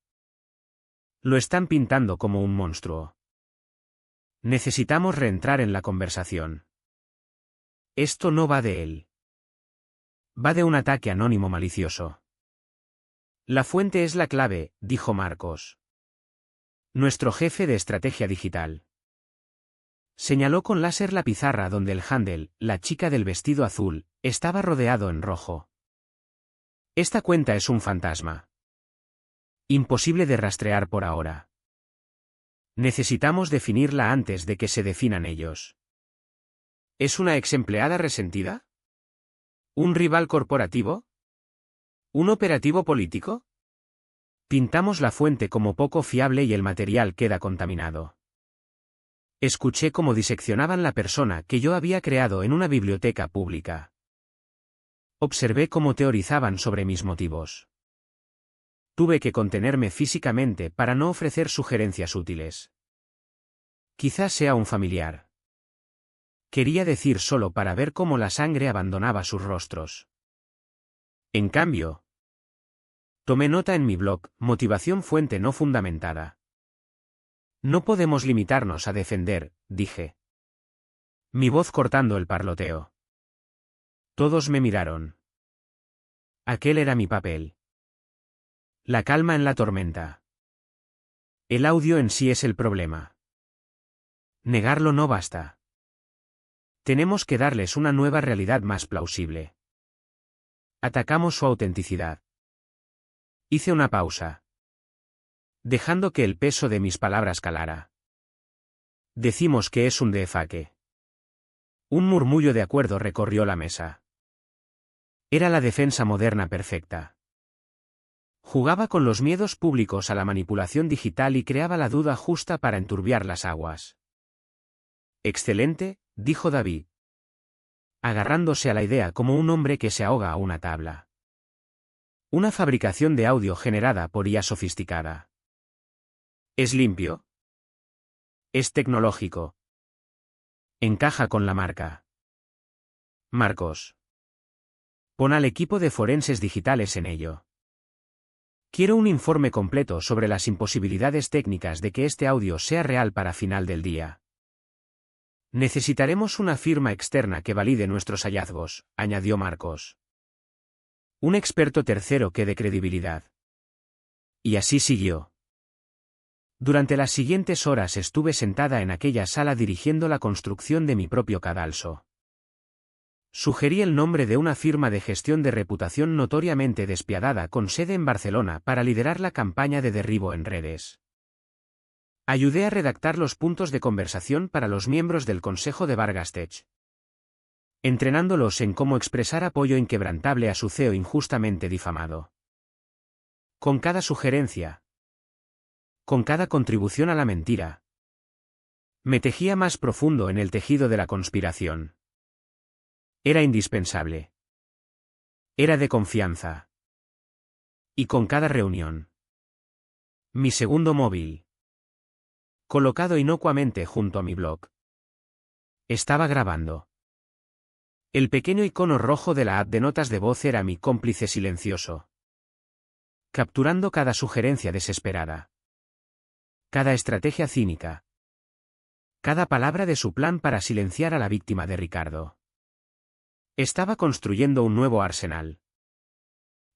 Lo están pintando como un monstruo. Necesitamos reentrar en la conversación. Esto no va de él. Va de un ataque anónimo malicioso. La fuente es la clave, dijo Marcos. Nuestro jefe de estrategia digital. Señaló con láser la pizarra donde el handle, la chica del vestido azul, estaba rodeado en rojo. Esta cuenta es un fantasma. Imposible de rastrear por ahora. Necesitamos definirla antes de que se definan ellos. ¿Es una ex empleada resentida? ¿Un rival corporativo? ¿Un operativo político? Pintamos la fuente como poco fiable y el material queda contaminado. Escuché cómo diseccionaban la persona que yo había creado en una biblioteca pública. Observé cómo teorizaban sobre mis motivos. Tuve que contenerme físicamente para no ofrecer sugerencias útiles. Quizás sea un familiar. Quería decir solo para ver cómo la sangre abandonaba sus rostros. En cambio, tomé nota en mi blog, motivación fuente no fundamentada. No podemos limitarnos a defender, dije. Mi voz cortando el parloteo. Todos me miraron. Aquel era mi papel. La calma en la tormenta. El audio en sí es el problema. Negarlo no basta. Tenemos que darles una nueva realidad más plausible. Atacamos su autenticidad. Hice una pausa, dejando que el peso de mis palabras calara. Decimos que es un defaque. Un murmullo de acuerdo recorrió la mesa. Era la defensa moderna perfecta. Jugaba con los miedos públicos a la manipulación digital y creaba la duda justa para enturbiar las aguas. Excelente, dijo David, agarrándose a la idea como un hombre que se ahoga a una tabla. Una fabricación de audio generada por IA sofisticada. ¿Es limpio? Es tecnológico. Encaja con la marca. Marcos. Pon al equipo de forenses digitales en ello. Quiero un informe completo sobre las imposibilidades técnicas de que este audio sea real para final del día. Necesitaremos una firma externa que valide nuestros hallazgos, añadió Marcos. Un experto tercero que dé credibilidad. Y así siguió. Durante las siguientes horas estuve sentada en aquella sala dirigiendo la construcción de mi propio cadalso. Sugerí el nombre de una firma de gestión de reputación notoriamente despiadada con sede en Barcelona para liderar la campaña de derribo en redes. Ayudé a redactar los puntos de conversación para los miembros del Consejo de Vargas Tech, entrenándolos en cómo expresar apoyo inquebrantable a su CEO injustamente difamado. Con cada sugerencia, con cada contribución a la mentira, me tejía más profundo en el tejido de la conspiración. Era indispensable. Era de confianza. Y con cada reunión, Mi segundo móvil. Colocado inocuamente junto a mi blog. Estaba grabando. El pequeño icono rojo de la app de notas de voz era mi cómplice silencioso. Capturando cada sugerencia desesperada. Cada estrategia cínica. Cada palabra de su plan para silenciar a la víctima de Ricardo. Estaba construyendo un nuevo arsenal.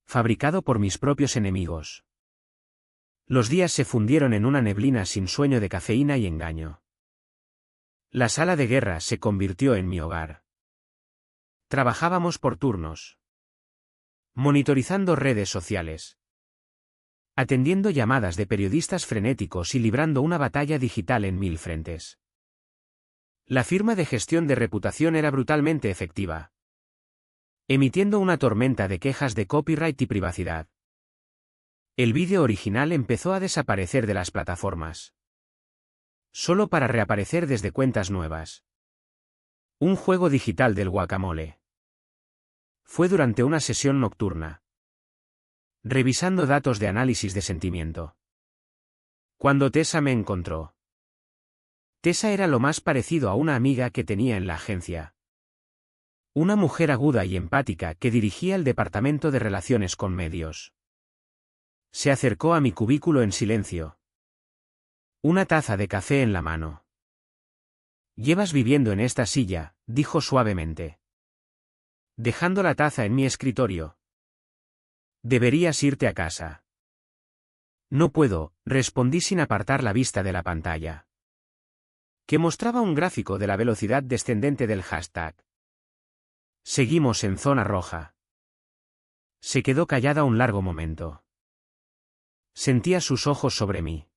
Fabricado por mis propios enemigos. Los días se fundieron en una neblina sin sueño de cafeína y engaño. La sala de guerra se convirtió en mi hogar. Trabajábamos por turnos. Monitorizando redes sociales. Atendiendo llamadas de periodistas frenéticos y librando una batalla digital en 1000 frentes. La firma de gestión de reputación era brutalmente efectiva. Emitiendo una tormenta de quejas de copyright y privacidad. El vídeo original empezó a desaparecer de las plataformas. Solo para reaparecer desde cuentas nuevas. Un juego digital del guacamole. Fue durante una sesión nocturna. Revisando datos de análisis de sentimiento. Cuando Tessa me encontró. Tessa era lo más parecido a una amiga que tenía en la agencia. Una mujer aguda y empática que dirigía el departamento de relaciones con medios. Se acercó a mi cubículo en silencio. Una taza de café en la mano. «Llevas viviendo en esta silla», dijo suavemente. Dejando la taza en mi escritorio. «Deberías irte a casa». «No puedo», respondí sin apartar la vista de la pantalla. Que mostraba un gráfico de la velocidad descendente del hashtag. Seguimos en zona roja. Se quedó callada un largo momento. Sentía sus ojos sobre mí.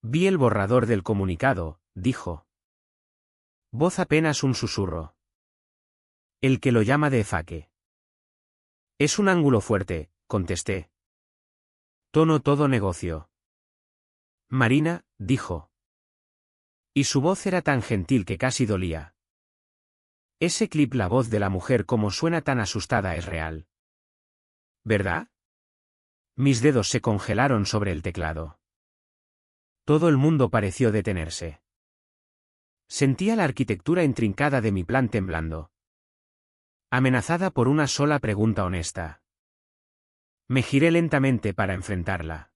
Vi el borrador del comunicado, dijo. Voz apenas un susurro. El que lo llama de efaque. Es un ángulo fuerte, contesté. Tono todo negocio. Marina, dijo. Y su voz era tan gentil que casi dolía. Ese clip, la voz de la mujer como suena tan asustada, es real. ¿Verdad? Mis dedos se congelaron sobre el teclado. Todo el mundo pareció detenerse. Sentía la arquitectura intrincada de mi plan temblando. Amenazada por una sola pregunta honesta. Me giré lentamente para enfrentarla.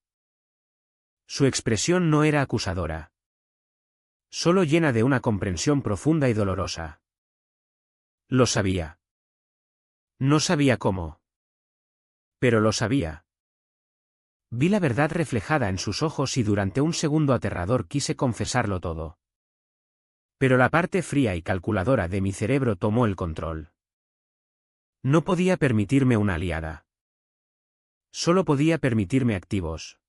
Su expresión no era acusadora. Solo llena de una comprensión profunda y dolorosa. Lo sabía. No sabía cómo. Pero lo sabía. Vi la verdad reflejada en sus ojos y durante un segundo aterrador quise confesarlo todo. Pero la parte fría y calculadora de mi cerebro tomó el control. No podía permitirme una aliada. Solo podía permitirme activos.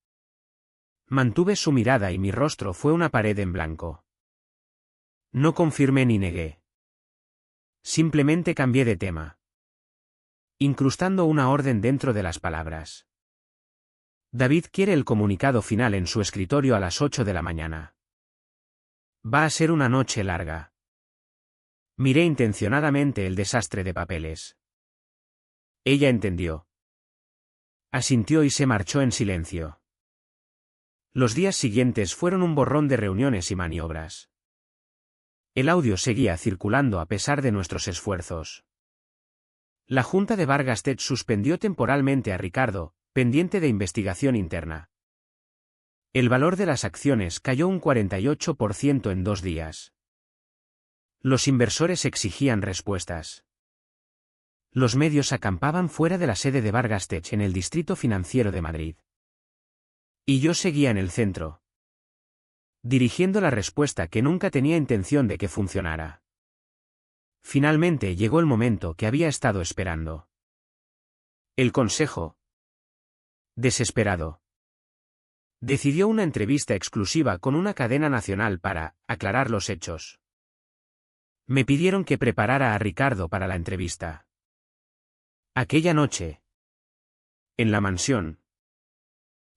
Mantuve su mirada y mi rostro fue una pared en blanco. No confirmé ni negué. Simplemente cambié de tema. Incrustando una orden dentro de las palabras. David quiere el comunicado final en su escritorio a las 8 de la mañana. Va a ser una noche larga. Miré intencionadamente el desastre de papeles. Ella entendió. Asintió y se marchó en silencio. Los días siguientes fueron un borrón de reuniones y maniobras. El audio seguía circulando a pesar de nuestros esfuerzos. La Junta de Vargas Tech suspendió temporalmente a Ricardo, pendiente de investigación interna. El valor de las acciones cayó un 48% en 2 días. Los inversores exigían respuestas. Los medios acampaban fuera de la sede de Vargas Tech en el Distrito Financiero de Madrid. Y yo seguía en el centro. Dirigiendo la respuesta que nunca tenía intención de que funcionara. Finalmente llegó el momento que había estado esperando. El consejo. Desesperado. Decidió una entrevista exclusiva con una cadena nacional para aclarar los hechos. Me pidieron que preparara a Ricardo para la entrevista. Aquella noche. En la mansión.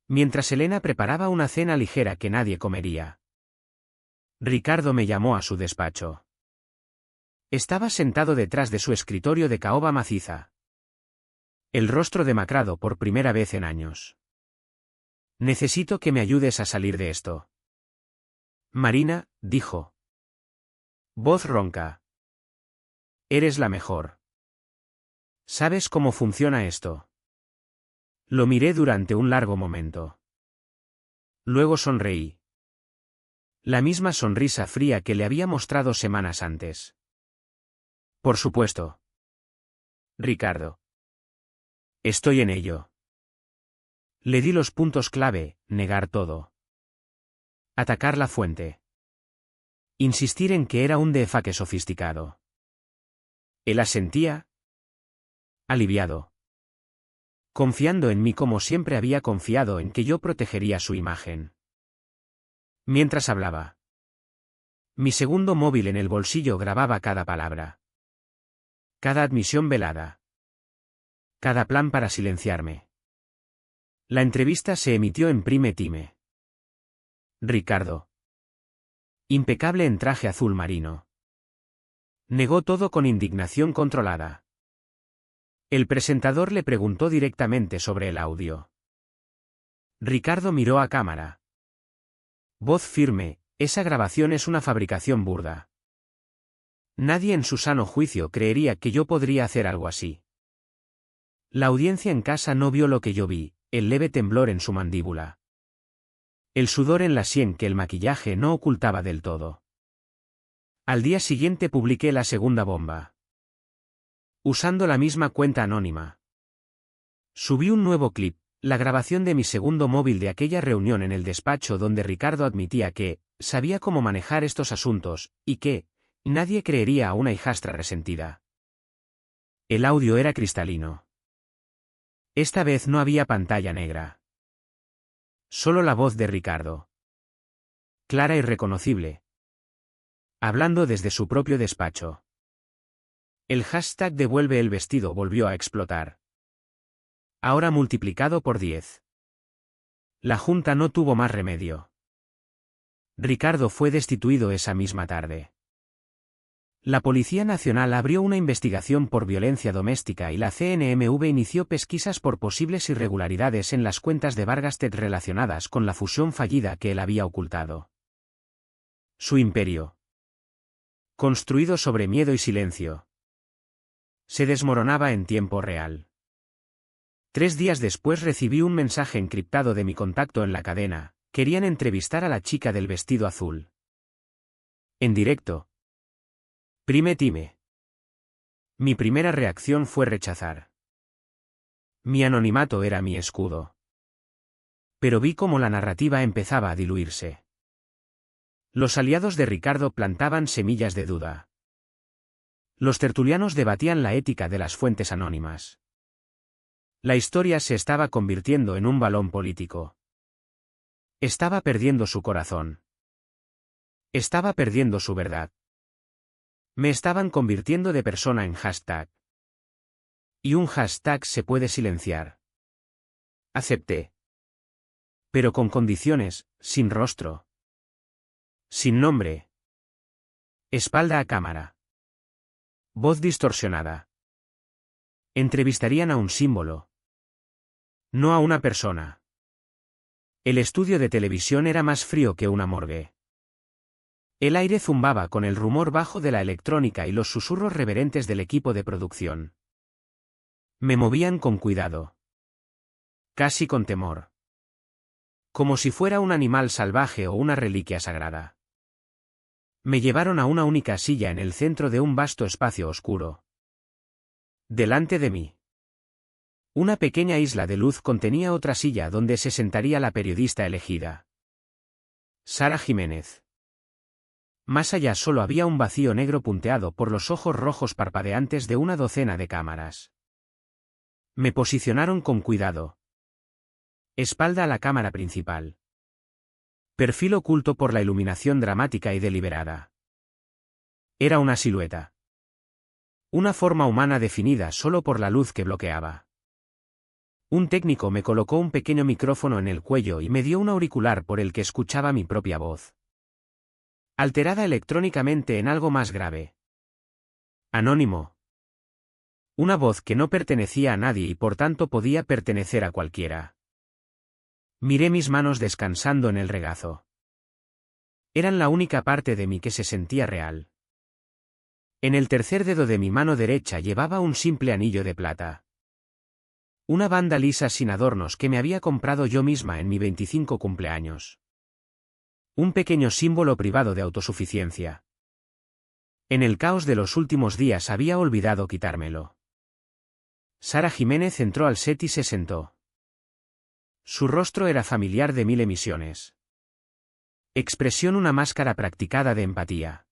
Mientras Elena preparaba una cena ligera que nadie comería. Ricardo me llamó a su despacho. Estaba sentado detrás de su escritorio de caoba maciza. El rostro demacrado por primera vez en años. Necesito que me ayudes a salir de esto. Marina, dijo. Voz ronca. Eres la mejor. ¿Sabes cómo funciona esto? Lo miré durante un largo momento. Luego sonreí. La misma sonrisa fría que le había mostrado semanas antes. Por supuesto. Ricardo. Estoy en ello. Le di los puntos clave: negar todo. Atacar la fuente. Insistir en que era un defaque sofisticado. Él asentía. Aliviado. Confiando en mí como siempre había confiado en que yo protegería su imagen. Mientras hablaba. Mi segundo móvil en el bolsillo grababa cada palabra. Cada admisión velada. Cada plan para silenciarme. La entrevista se emitió en prime time. Ricardo. Impecable en traje azul marino. Negó todo con indignación controlada. El presentador le preguntó directamente sobre el audio. Ricardo miró a cámara. Voz firme: esa grabación es una fabricación burda. Nadie en su sano juicio creería que yo podría hacer algo así. La audiencia en casa no vio lo que yo vi: el leve temblor en su mandíbula. El sudor en la sien que el maquillaje no ocultaba del todo. Al día siguiente publiqué la segunda bomba. Usando la misma cuenta anónima. Subí un nuevo clip, la grabación de mi segundo móvil de aquella reunión en el despacho donde Ricardo admitía que sabía cómo manejar estos asuntos, y que nadie creería a una hijastra resentida. El audio era cristalino. Esta vez no había pantalla negra. Solo la voz de Ricardo. Clara y reconocible. Hablando desde su propio despacho. El hashtag devuelve el vestido volvió a explotar. Ahora multiplicado por 10. La Junta no tuvo más remedio. Ricardo fue destituido esa misma tarde. La Policía Nacional abrió una investigación por violencia doméstica y la CNMV inició pesquisas por posibles irregularidades en las cuentas de Vargas Ted relacionadas con la fusión fallida que él había ocultado. Su imperio, construido sobre miedo y silencio, se desmoronaba en tiempo real. 3 días después recibí un mensaje encriptado de mi contacto en la cadena: querían entrevistar a la chica del vestido azul. En directo. Prime time. Mi primera reacción fue rechazar. Mi anonimato era mi escudo. Pero vi cómo la narrativa empezaba a diluirse. Los aliados de Ricardo plantaban semillas de duda. Los tertulianos debatían la ética de las fuentes anónimas. La historia se estaba convirtiendo en un balón político. Estaba perdiendo su corazón. Estaba perdiendo su verdad. Me estaban convirtiendo de persona en hashtag. Y un hashtag se puede silenciar. Acepté. Pero con condiciones: sin rostro. Sin nombre. Espalda a cámara. Voz distorsionada. Entrevistarían a un símbolo. No a una persona. El estudio de televisión era más frío que una morgue. El aire zumbaba con el rumor bajo de la electrónica y los susurros reverentes del equipo de producción. Me movían con cuidado. Casi con temor. Como si fuera un animal salvaje o una reliquia sagrada. Me llevaron a una única silla en el centro de un vasto espacio oscuro. Delante de mí. Una pequeña isla de luz contenía otra silla donde se sentaría la periodista elegida. Sara Jiménez. Más allá solo había un vacío negro punteado por los ojos rojos parpadeantes de una docena de cámaras. Me posicionaron con cuidado. Espalda a la cámara principal. Perfil oculto por la iluminación dramática y deliberada. Era una silueta. Una forma humana definida solo por la luz que bloqueaba. Un técnico me colocó un pequeño micrófono en el cuello y me dio un auricular por el que escuchaba mi propia voz. Alterada electrónicamente en algo más grave. Anónimo. Una voz que no pertenecía a nadie y por tanto podía pertenecer a cualquiera. Miré mis manos descansando en el regazo. Eran la única parte de mí que se sentía real. En el tercer dedo de mi mano derecha llevaba un simple anillo de plata. Una banda lisa sin adornos que me había comprado yo misma en mi 25 cumpleaños. Un pequeño símbolo privado de autosuficiencia. En el caos de los últimos días había olvidado quitármelo. Sara Jiménez entró al set y se sentó. Su rostro era familiar de 1000 emisiones. Expresión una máscara practicada de empatía.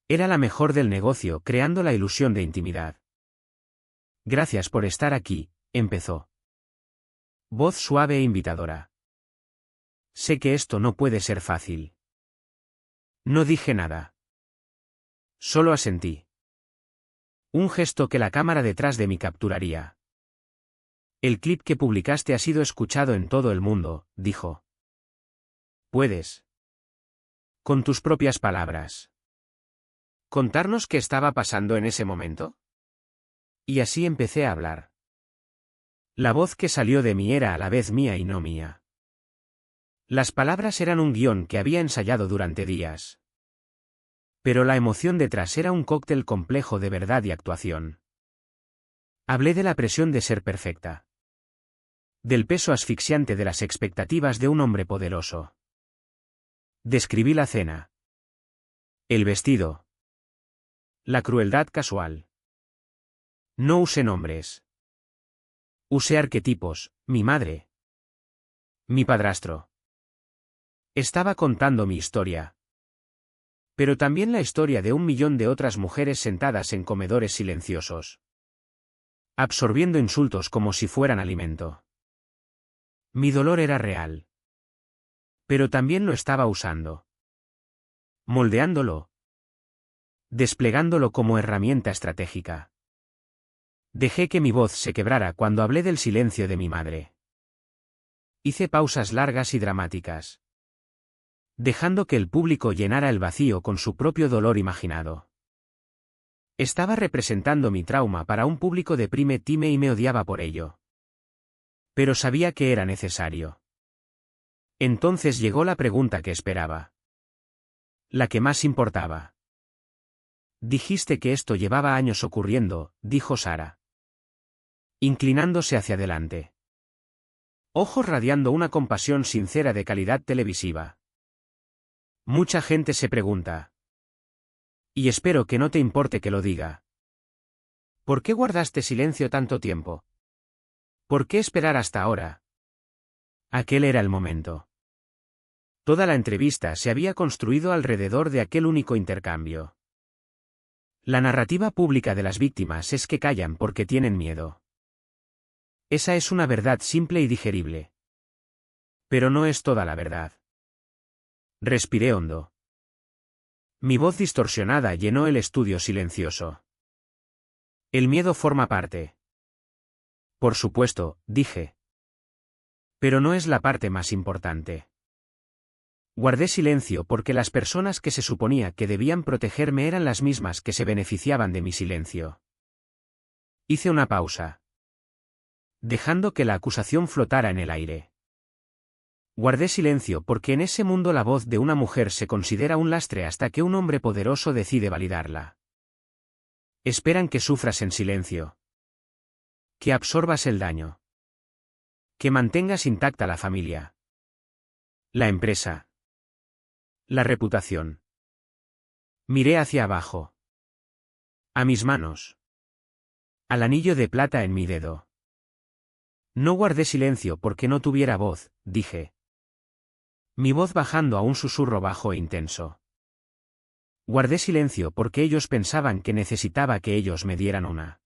Era la mejor del negocio, creando la ilusión de intimidad. Gracias por estar aquí, empezó. Voz suave e invitadora. Sé que esto no puede ser fácil. No dije nada. Solo asentí. Un gesto que la cámara detrás de mí capturaría. El clip que publicaste ha sido escuchado en todo el mundo, dijo. ¿Puedes? Con tus propias palabras. ¿Contarnos qué estaba pasando en ese momento? Y así empecé a hablar. La voz que salió de mí era a la vez mía y no mía. Las palabras eran un guión que había ensayado durante días. Pero la emoción detrás era un cóctel complejo de verdad y actuación. Hablé de la presión de ser perfecta. Del peso asfixiante de las expectativas de un hombre poderoso. Describí la cena. El vestido. La crueldad casual. No usé nombres. Usé arquetipos, mi madre. Mi padrastro. Estaba contando mi historia. Pero también la historia de 1 millón de otras mujeres sentadas en comedores silenciosos. Absorbiendo insultos como si fueran alimento. Mi dolor era real. Pero también lo estaba usando. Moldeándolo. Desplegándolo como herramienta estratégica. Dejé que mi voz se quebrara cuando hablé del silencio de mi madre. Hice pausas largas y dramáticas. Dejando que el público llenara el vacío con su propio dolor imaginado. Estaba representando mi trauma para un público deprime time y me odiaba por ello. Pero sabía que era necesario. Entonces llegó la pregunta que esperaba. La que más importaba. Dijiste que esto llevaba años ocurriendo, dijo Sara. Inclinándose hacia adelante. Ojos radiando una compasión sincera de calidad televisiva. Mucha gente se pregunta. Y espero que no te importe que lo diga. ¿Por qué guardaste silencio tanto tiempo? ¿Por qué esperar hasta ahora? Aquel era el momento. Toda la entrevista se había construido alrededor de aquel único intercambio. La narrativa pública de las víctimas es que callan porque tienen miedo. Esa es una verdad simple y digerible. Pero no es toda la verdad. Respiré hondo. Mi voz distorsionada llenó el estudio silencioso. El miedo forma parte. Por supuesto, dije. Pero no es la parte más importante. Guardé silencio porque las personas que se suponía que debían protegerme eran las mismas que se beneficiaban de mi silencio. Hice una pausa. Dejando que la acusación flotara en el aire. Guardé silencio porque en ese mundo la voz de una mujer se considera un lastre hasta que un hombre poderoso decide validarla. Esperan que sufras en silencio. Que absorbas el daño. Que mantengas intacta la familia. La empresa. La reputación. Miré hacia abajo. A mis manos. Al anillo de plata en mi dedo. No guardé silencio porque no tuviera voz, dije. Mi voz bajando a un susurro bajo e intenso. Guardé silencio porque ellos pensaban que necesitaba que ellos me dieran una.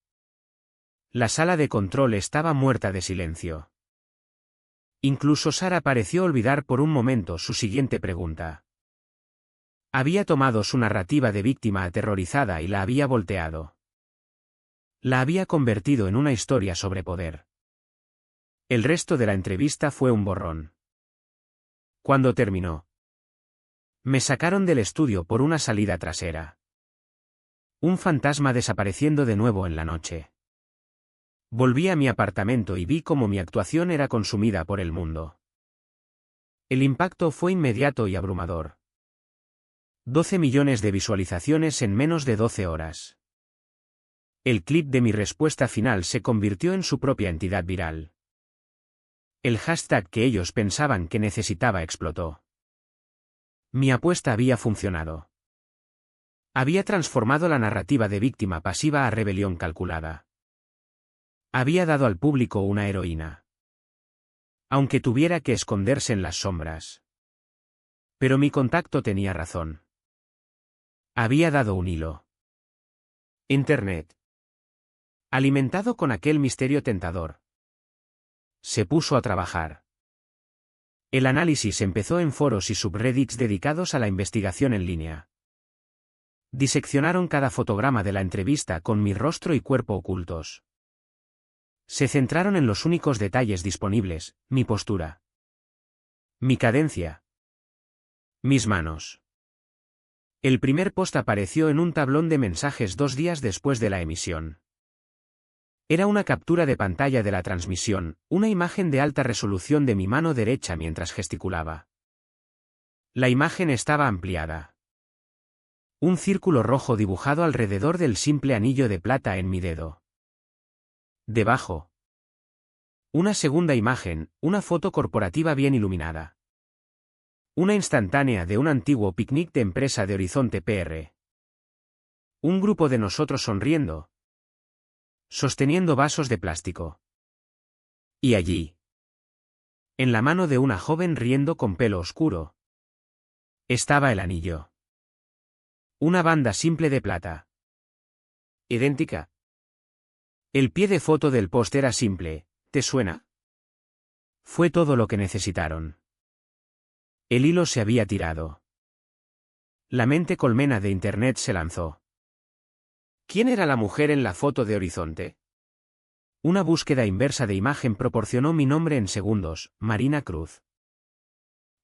La sala de control estaba muerta de silencio. Incluso Sara pareció olvidar por un momento su siguiente pregunta. Había tomado su narrativa de víctima aterrorizada y la había volteado. La había convertido en una historia sobre poder. El resto de la entrevista fue un borrón. Cuando terminó, me sacaron del estudio por una salida trasera. Un fantasma desapareciendo de nuevo en la noche. Volví a mi apartamento y vi cómo mi actuación era consumida por el mundo. El impacto fue inmediato y abrumador. 12 millones de visualizaciones en menos de 12 horas. El clip de mi respuesta final se convirtió en su propia entidad viral. El hashtag que ellos pensaban que necesitaba explotó. Mi apuesta había funcionado. Había transformado la narrativa de víctima pasiva a rebelión calculada. Había dado al público una heroína. Aunque tuviera que esconderse en las sombras. Pero mi contacto tenía razón. Había dado un hilo. Internet. Alimentado con aquel misterio tentador. Se puso a trabajar. El análisis empezó en foros y subreddits dedicados a la investigación en línea. Diseccionaron cada fotograma de la entrevista con mi rostro y cuerpo ocultos. Se centraron en los únicos detalles disponibles, mi postura. Mi cadencia. Mis manos. El primer post apareció en un tablón de mensajes 2 días después de la emisión. Era una captura de pantalla de la transmisión, una imagen de alta resolución de mi mano derecha mientras gesticulaba. La imagen estaba ampliada. Un círculo rojo dibujado alrededor del simple anillo de plata en mi dedo. Debajo. Una segunda imagen, una foto corporativa bien iluminada. Una instantánea de un antiguo picnic de empresa de Horizonte PR. Un grupo de nosotros sonriendo. Sosteniendo vasos de plástico. Y allí. En la mano de una joven riendo con pelo oscuro. Estaba el anillo. Una banda simple de plata. Idéntica. El pie de foto del post era simple, ¿te suena? Fue todo lo que necesitaron. El hilo se había tirado. La mente colmena de Internet se lanzó. ¿Quién era la mujer en la foto de Horizonte? Una búsqueda inversa de imagen proporcionó mi nombre en segundos, Marina Cruz.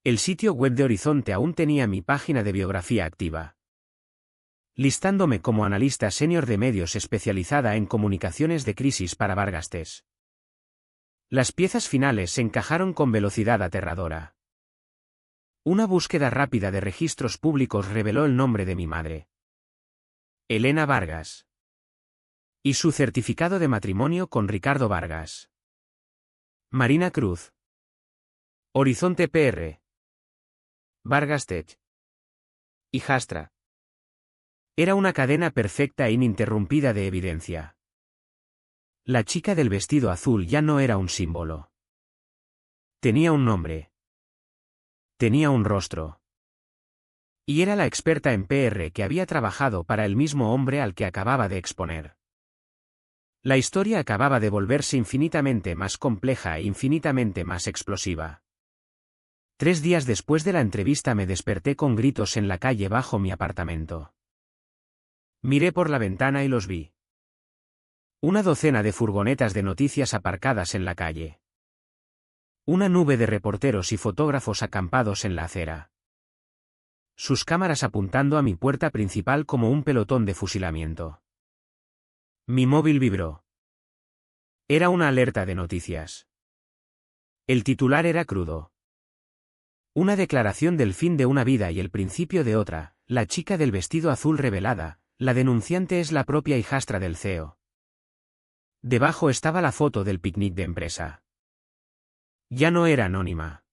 El sitio web de Horizonte aún tenía mi página de biografía activa. Listándome como analista senior de medios especializada en comunicaciones de crisis para Vargas TES. Las piezas finales se encajaron con velocidad aterradora. Una búsqueda rápida de registros públicos reveló el nombre de mi madre. Elena Vargas. Y su certificado de matrimonio con Ricardo Vargas. Marina Cruz. Horizonte PR. Vargas Tech. Hijastra. Era una cadena perfecta e ininterrumpida de evidencia. La chica del vestido azul ya no era un símbolo. Tenía un nombre. Tenía un rostro. Y era la experta en PR que había trabajado para el mismo hombre al que acababa de exponer. La historia acababa de volverse infinitamente más compleja e infinitamente más explosiva. 3 días después de la entrevista me desperté con gritos en la calle bajo mi apartamento. Miré por la ventana y los vi. Una docena de furgonetas de noticias aparcadas en la calle. Una nube de reporteros y fotógrafos acampados en la acera. Sus cámaras apuntando a mi puerta principal como un pelotón de fusilamiento. Mi móvil vibró. Era una alerta de noticias. El titular era crudo. Una declaración del fin de una vida y el principio de otra, la chica del vestido azul revelada, la denunciante es la propia hijastra del CEO. Debajo estaba la foto del picnic de empresa. Ya no era anónima.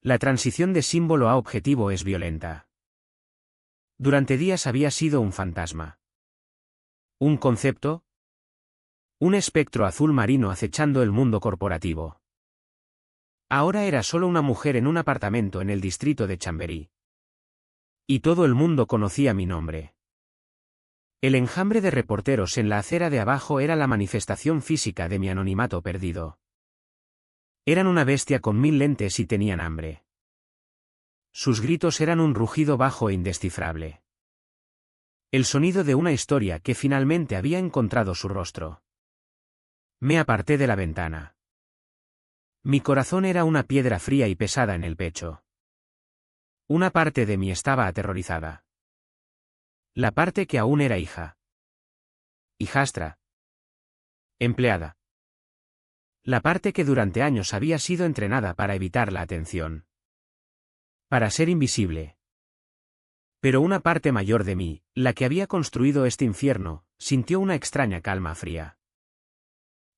La transición de símbolo a objetivo es violenta. Durante días había sido un fantasma. Un concepto. Un espectro azul marino acechando el mundo corporativo. Ahora era solo una mujer en un apartamento en el distrito de Chamberí. Y todo el mundo conocía mi nombre. El enjambre de reporteros en la acera de abajo era la manifestación física de mi anonimato perdido. Eran una bestia con 1000 lentes y tenían hambre. Sus gritos eran un rugido bajo e indescifrable. El sonido de una historia que finalmente había encontrado su rostro. Me aparté de la ventana. Mi corazón era una piedra fría y pesada en el pecho. Una parte de mí estaba aterrorizada. La parte que aún era hija. Hijastra. Empleada. La parte que durante años había sido entrenada para evitar la atención. Para ser invisible. Pero una parte mayor de mí, la que había construido este infierno, sintió una extraña calma fría.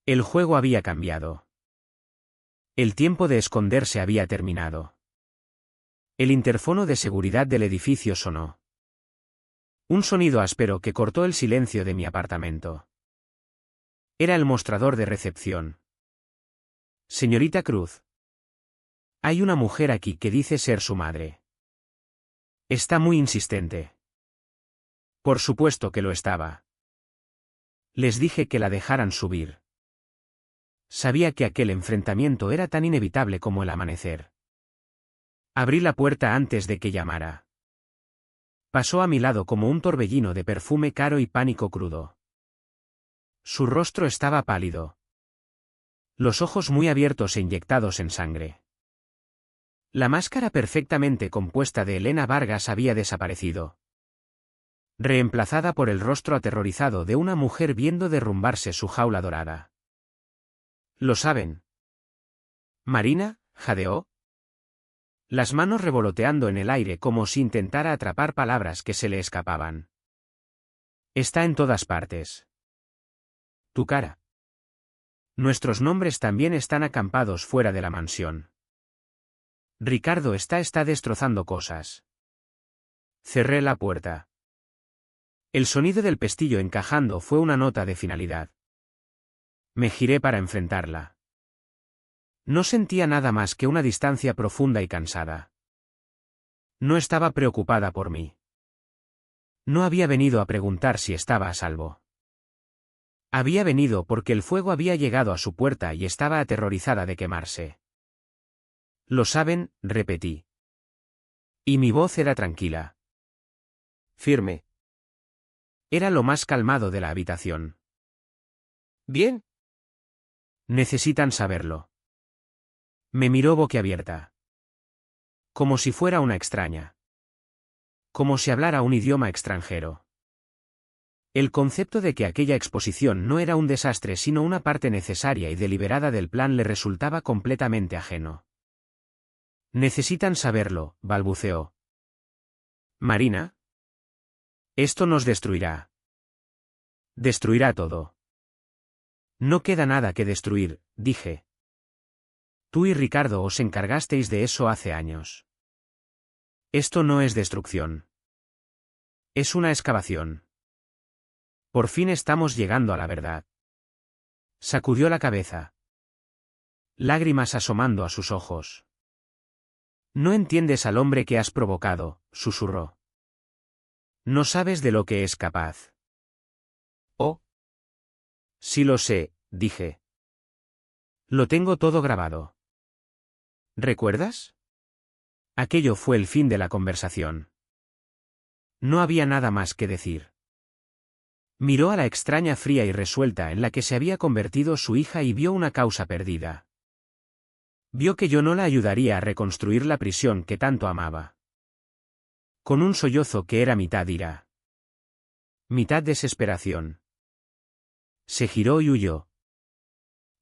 El juego había cambiado. El tiempo de esconderse había terminado. El interfono de seguridad del edificio sonó. Un sonido áspero que cortó el silencio de mi apartamento. Era el mostrador de recepción. Señorita Cruz. Hay una mujer aquí que dice ser su madre. Está muy insistente. Por supuesto que lo estaba. Les dije que la dejaran subir. Sabía que aquel enfrentamiento era tan inevitable como el amanecer. Abrí la puerta antes de que llamara. Pasó a mi lado como un torbellino de perfume caro y pánico crudo. Su rostro estaba pálido. Los ojos muy abiertos e inyectados en sangre. La máscara perfectamente compuesta de Elena Vargas había desaparecido. Reemplazada por el rostro aterrorizado de una mujer viendo derrumbarse su jaula dorada. ¿Lo saben? ¿Marina? ¿Jadeó? Las manos revoloteando en el aire como si intentara atrapar palabras que se le escapaban. Está en todas partes. Tu cara. Nuestros nombres también están acampados fuera de la mansión. Ricardo está destrozando cosas. Cerré la puerta. El sonido del pestillo encajando fue una nota de finalidad. Me giré para enfrentarla. No sentía nada más que una distancia profunda y cansada. No estaba preocupada por mí. No había venido a preguntar si estaba a salvo. Había venido porque el fuego había llegado a su puerta y estaba aterrorizada de quemarse. Lo saben, repetí. Y mi voz era tranquila. Firme. Era lo más calmado de la habitación. ¿Bien? Necesitan saberlo. Me miró boquiabierta. Como si fuera una extraña. Como si hablara un idioma extranjero. El concepto de que aquella exposición no era un desastre sino una parte necesaria y deliberada del plan le resultaba completamente ajeno. Necesitan saberlo, balbuceó. Marina. Esto nos destruirá. Destruirá todo. No queda nada que destruir, dije. Tú y Ricardo os encargasteis de eso hace años. Esto no es destrucción. Es una excavación. Por fin estamos llegando a la verdad. Sacudió la cabeza. Lágrimas asomando a sus ojos. No entiendes al hombre que has provocado, susurró. No sabes de lo que es capaz. Oh. Sí lo sé, dije. Lo tengo todo grabado. ¿Recuerdas? Aquello fue el fin de la conversación. No había nada más que decir. Miró a la extraña fría y resuelta en la que se había convertido su hija y vio una causa perdida. Vio que yo no la ayudaría a reconstruir la prisión que tanto amaba. Con un sollozo que era mitad ira. Mitad desesperación. Se giró y huyó.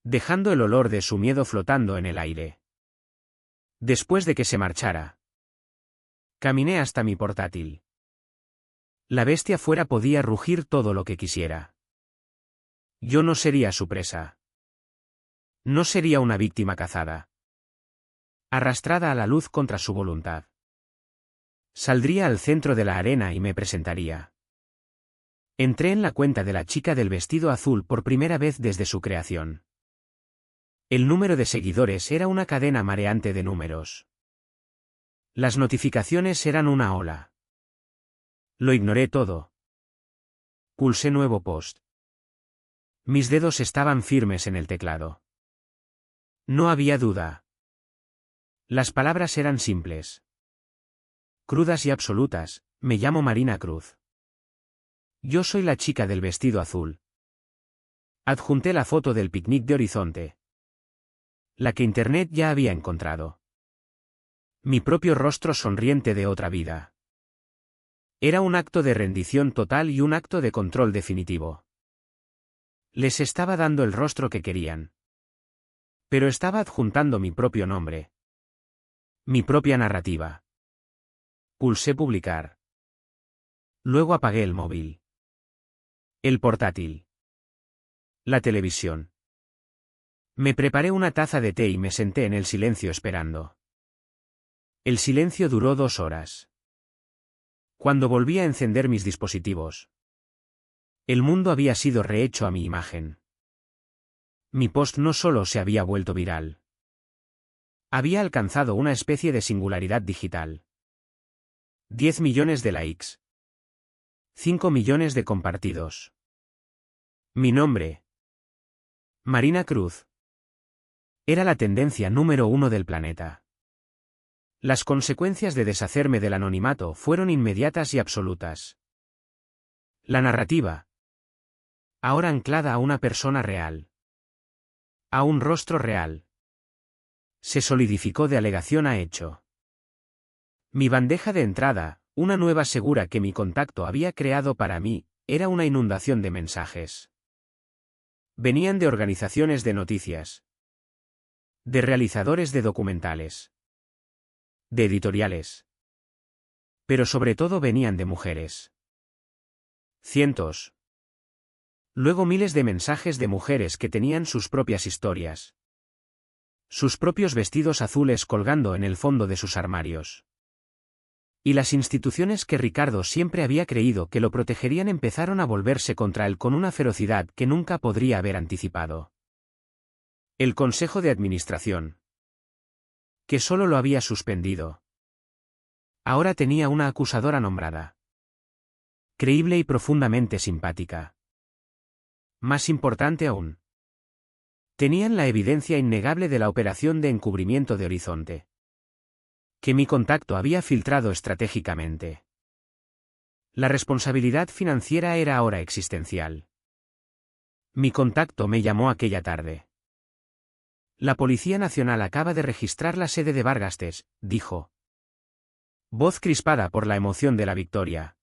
Dejando el olor de su miedo flotando en el aire. Después de que se marchara. Caminé hasta mi portátil. La bestia fuera podía rugir todo lo que quisiera. Yo no sería su presa. No sería una víctima cazada. Arrastrada a la luz contra su voluntad. Saldría al centro de la arena y me presentaría. Entré en la cuenta de la chica del vestido azul por primera vez desde su creación. El número de seguidores era una cadena mareante de números. Las notificaciones eran una ola. Lo ignoré todo. Pulsé nuevo post. Mis dedos estaban firmes en el teclado. No había duda. Las palabras eran simples. Crudas y absolutas, me llamo Marina Cruz. Yo soy la chica del vestido azul. Adjunté la foto del picnic de Horizonte. La que Internet ya había encontrado. Mi propio rostro sonriente de otra vida. Era un acto de rendición total y un acto de control definitivo. Les estaba dando el rostro que querían. Pero estaba adjuntando mi propio nombre. Mi propia narrativa. Pulsé publicar. Luego apagué el móvil. El portátil. La televisión. Me preparé una taza de té y me senté en el silencio esperando. El silencio duró 2 horas. Cuando volví a encender mis dispositivos, el mundo había sido rehecho a mi imagen. Mi post no solo se había vuelto viral. Había alcanzado una especie de singularidad digital. 10 millones de likes. 5 millones de compartidos. Mi nombre. Marina Cruz. Era la tendencia número 1 del planeta. Las consecuencias de deshacerme del anonimato fueron inmediatas y absolutas. La narrativa, ahora anclada a una persona real, a un rostro real, se solidificó de alegación a hecho. Mi bandeja de entrada, una nueva segura que mi contacto había creado para mí, era una inundación de mensajes. Venían de organizaciones de noticias, de realizadores de documentales, de editoriales. Pero sobre todo venían de mujeres. Cientos. Luego miles de mensajes de mujeres que tenían sus propias historias. Sus propios vestidos azules colgando en el fondo de sus armarios. Y las instituciones que Ricardo siempre había creído que lo protegerían empezaron a volverse contra él con una ferocidad que nunca podría haber anticipado. El Consejo de Administración, que solo lo había suspendido, ahora tenía una acusadora nombrada. Creíble y profundamente simpática. Más importante aún, tenían la evidencia innegable de la operación de encubrimiento de Horizonte, que mi contacto había filtrado estratégicamente. La responsabilidad financiera era ahora existencial. Mi contacto me llamó aquella tarde. La Policía Nacional acaba de registrar la sede de Vargastes, dijo. Voz crispada por la emoción de la victoria.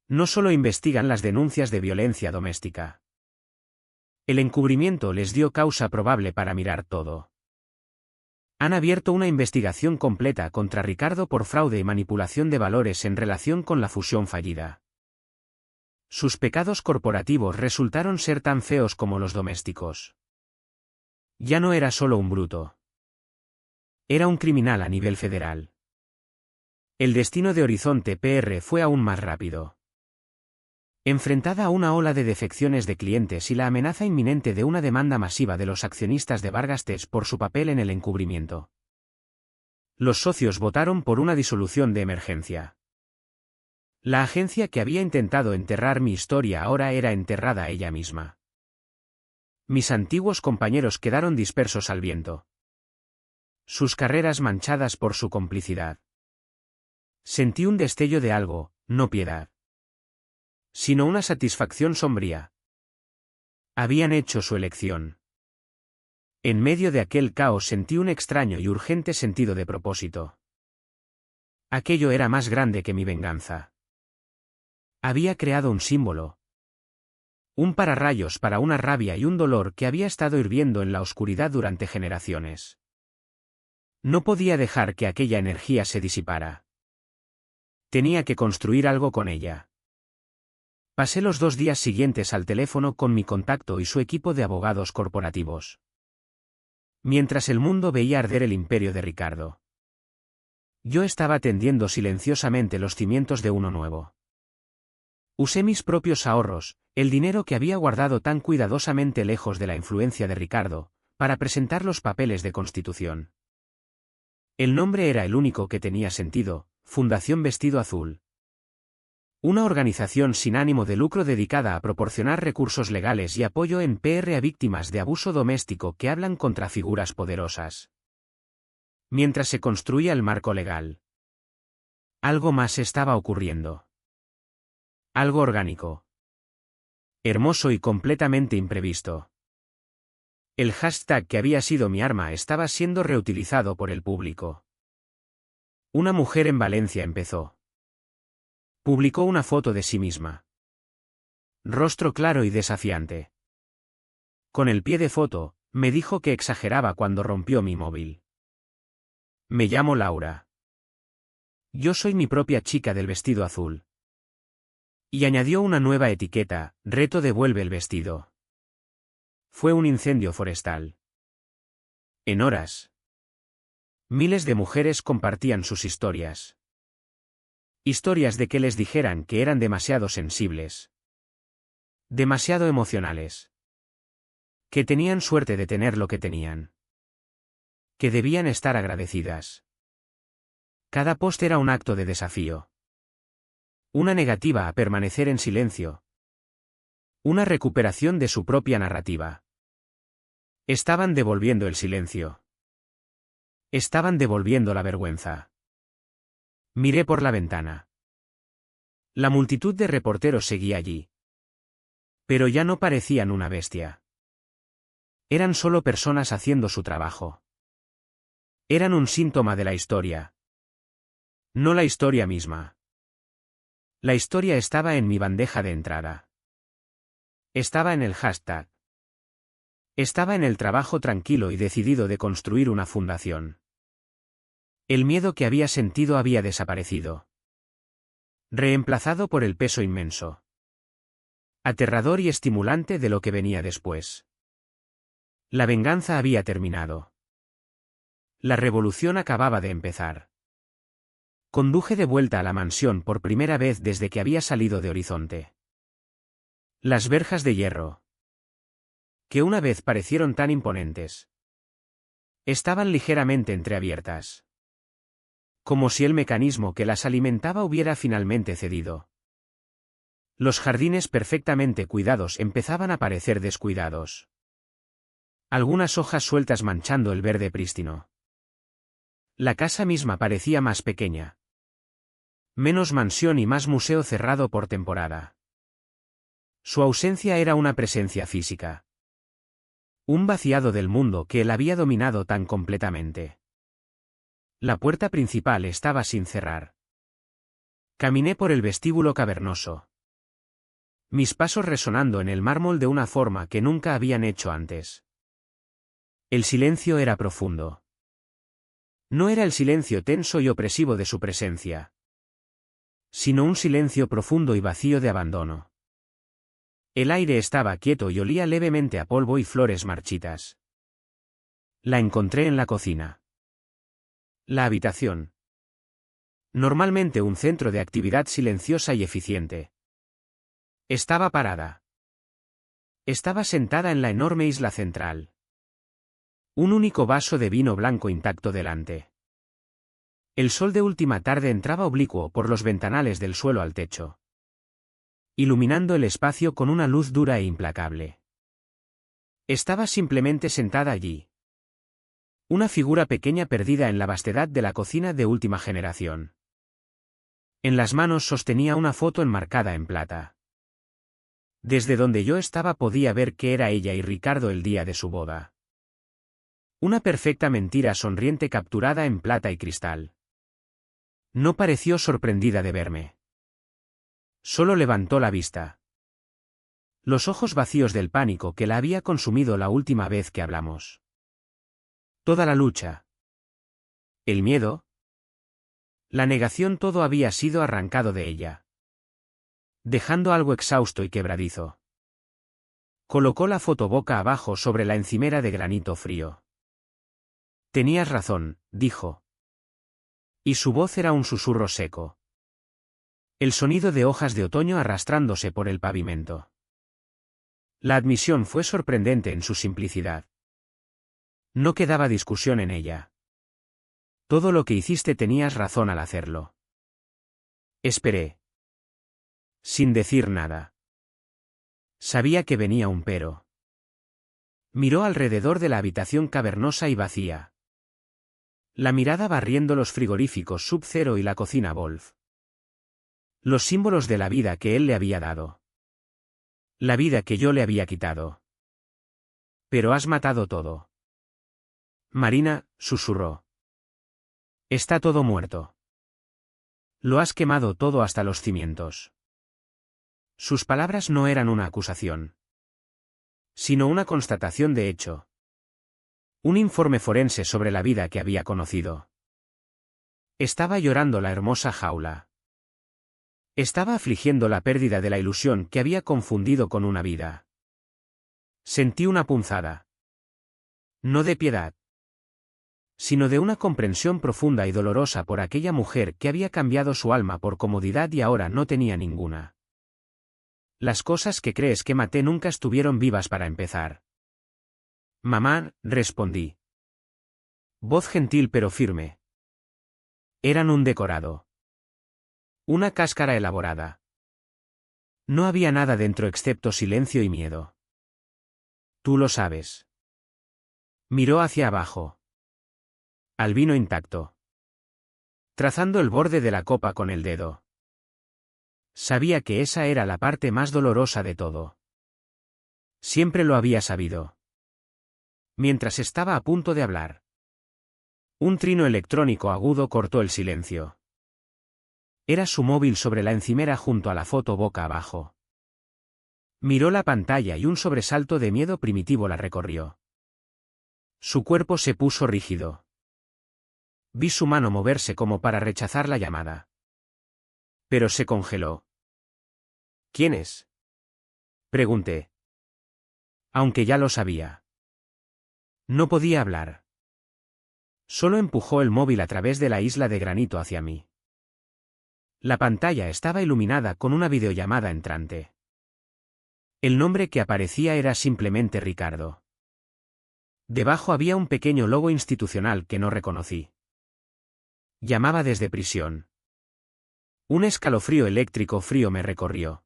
No solo investigan las denuncias de violencia doméstica. El encubrimiento les dio causa probable para mirar todo. Han abierto una investigación completa contra Ricardo por fraude y manipulación de valores en relación con la fusión fallida. Sus pecados corporativos resultaron ser tan feos como los domésticos. Ya no era solo un bruto. Era un criminal a nivel federal. El destino de Horizonte PR fue aún más rápido. Enfrentada a una ola de defecciones de clientes y la amenaza inminente de una demanda masiva de los accionistas de Vargastes por su papel en el encubrimiento, los socios votaron por una disolución de emergencia. La agencia que había intentado enterrar mi historia ahora era enterrada ella misma. Mis antiguos compañeros quedaron dispersos al viento. Sus carreras manchadas por su complicidad. Sentí un destello de algo, no piedad, sino una satisfacción sombría. Habían hecho su elección. En medio de aquel caos sentí un extraño y urgente sentido de propósito. Aquello era más grande que mi venganza. Había creado un símbolo. Un pararrayos para una rabia y un dolor que había estado hirviendo en la oscuridad durante generaciones. No podía dejar que aquella energía se disipara. Tenía que construir algo con ella. Pasé los 2 días siguientes al teléfono con mi contacto y su equipo de abogados corporativos. Mientras el mundo veía arder el imperio de Ricardo, yo estaba tendiendo silenciosamente los cimientos de uno nuevo. Usé mis propios ahorros, el dinero que había guardado tan cuidadosamente lejos de la influencia de Ricardo, para presentar los papeles de constitución. El nombre era el único que tenía sentido, Fundación Vestido Azul. Una organización sin ánimo de lucro dedicada a proporcionar recursos legales y apoyo en PR a víctimas de abuso doméstico que hablan contra figuras poderosas. Mientras se construía el marco legal, algo más estaba ocurriendo. Algo orgánico. Hermoso y completamente imprevisto. El hashtag que había sido mi arma estaba siendo reutilizado por el público. Una mujer en Valencia empezó. Publicó una foto de sí misma. Rostro claro y desafiante. Con el pie de foto, me dijo que exageraba cuando rompió mi móvil. Me llamo Laura. Yo soy mi propia chica del vestido azul. Y añadió una nueva etiqueta, reto devuelve el vestido. Fue un incendio forestal. En horas. Miles de mujeres compartían sus historias. Historias de que les dijeran que eran demasiado sensibles. Demasiado emocionales. Que tenían suerte de tener lo que tenían. Que debían estar agradecidas. Cada post era un acto de desafío. Una negativa a permanecer en silencio. Una recuperación de su propia narrativa. Estaban devolviendo el silencio. Estaban devolviendo la vergüenza. Miré por la ventana. La multitud de reporteros seguía allí. Pero ya no parecían una bestia. Eran solo personas haciendo su trabajo. Eran un síntoma de la historia. No la historia misma. La historia estaba en mi bandeja de entrada. Estaba en el hashtag. Estaba en el trabajo tranquilo y decidido de construir una fundación. El miedo que había sentido había desaparecido. Reemplazado por el peso inmenso. Aterrador y estimulante de lo que venía después. La venganza había terminado. La revolución acababa de empezar. Conduje de vuelta a la mansión por primera vez desde que había salido de Horizonte. Las verjas de hierro, que una vez parecieron tan imponentes, estaban ligeramente entreabiertas. Como si el mecanismo que las alimentaba hubiera finalmente cedido. Los jardines perfectamente cuidados empezaban a parecer descuidados. Algunas hojas sueltas manchando el verde prístino. La casa misma parecía más pequeña. Menos mansión y más museo cerrado por temporada. Su ausencia era una presencia física. Un vaciado del mundo que él había dominado tan completamente. La puerta principal estaba sin cerrar. Caminé por el vestíbulo cavernoso. Mis pasos resonando en el mármol de una forma que nunca habían hecho antes. El silencio era profundo. No era el silencio tenso y opresivo de su presencia, sino un silencio profundo y vacío de abandono. El aire estaba quieto y olía levemente a polvo y flores marchitas. La encontré en la cocina. La habitación. Normalmente un centro de actividad silenciosa y eficiente. Estaba parada. Estaba sentada en la enorme isla central. Un único vaso de vino blanco intacto delante. El sol de última tarde entraba oblicuo por los ventanales del suelo al techo, iluminando el espacio con una luz dura e implacable. Estaba simplemente sentada allí. Una figura pequeña perdida en la vastedad de la cocina de última generación. En las manos sostenía una foto enmarcada en plata. Desde donde yo estaba podía ver que era ella y Ricardo el día de su boda. Una perfecta mentira sonriente capturada en plata y cristal. No pareció sorprendida de verme. Solo levantó la vista. Los ojos vacíos del pánico que la había consumido la última vez que hablamos. Toda la lucha. El miedo. La negación, todo había sido arrancado de ella. Dejando algo exhausto y quebradizo. Colocó la foto boca abajo sobre la encimera de granito frío. Tenías razón, dijo. Y su voz era un susurro seco. El sonido de hojas de otoño arrastrándose por el pavimento. La admisión fue sorprendente en su simplicidad. No quedaba discusión en ella. Todo lo que hiciste tenías razón al hacerlo. Esperé. Sin decir nada. Sabía que venía un pero. Miró alrededor de la habitación cavernosa y vacía. La mirada barriendo los frigoríficos Sub-Zero y la cocina Wolf. Los símbolos de la vida que él le había dado. La vida que yo le había quitado. Pero has matado todo. Marina, susurró. Está todo muerto. Lo has quemado todo hasta los cimientos. Sus palabras no eran una acusación, sino una constatación de hecho. Un informe forense sobre la vida que había conocido. Estaba llorando la hermosa jaula. Estaba afligiendo la pérdida de la ilusión que había confundido con una vida. Sentí una punzada. No de piedad, sino de una comprensión profunda y dolorosa por aquella mujer que había cambiado su alma por comodidad y ahora no tenía ninguna. Las cosas que crees que maté nunca estuvieron vivas para empezar. Mamá, respondí. Voz gentil pero firme. Eran un decorado. Una cáscara elaborada. No había nada dentro excepto silencio y miedo. Tú lo sabes. Miró hacia abajo. Al vino intacto. Trazando el borde de la copa con el dedo. Sabía que esa era la parte más dolorosa de todo. Siempre lo había sabido. Mientras estaba a punto de hablar, un trino electrónico agudo cortó el silencio. Era su móvil sobre la encimera junto a la foto boca abajo. Miró la pantalla y un sobresalto de miedo primitivo la recorrió. Su cuerpo se puso rígido. Vi su mano moverse como para rechazar la llamada. Pero se congeló. ¿Quién es? Pregunté. Aunque ya lo sabía. No podía hablar. Solo empujó el móvil a través de la isla de granito hacia mí. La pantalla estaba iluminada con una videollamada entrante. El nombre que aparecía era simplemente Ricardo. Debajo había un pequeño logo institucional que no reconocí. Llamaba desde prisión. Un escalofrío eléctrico frío me recorrió.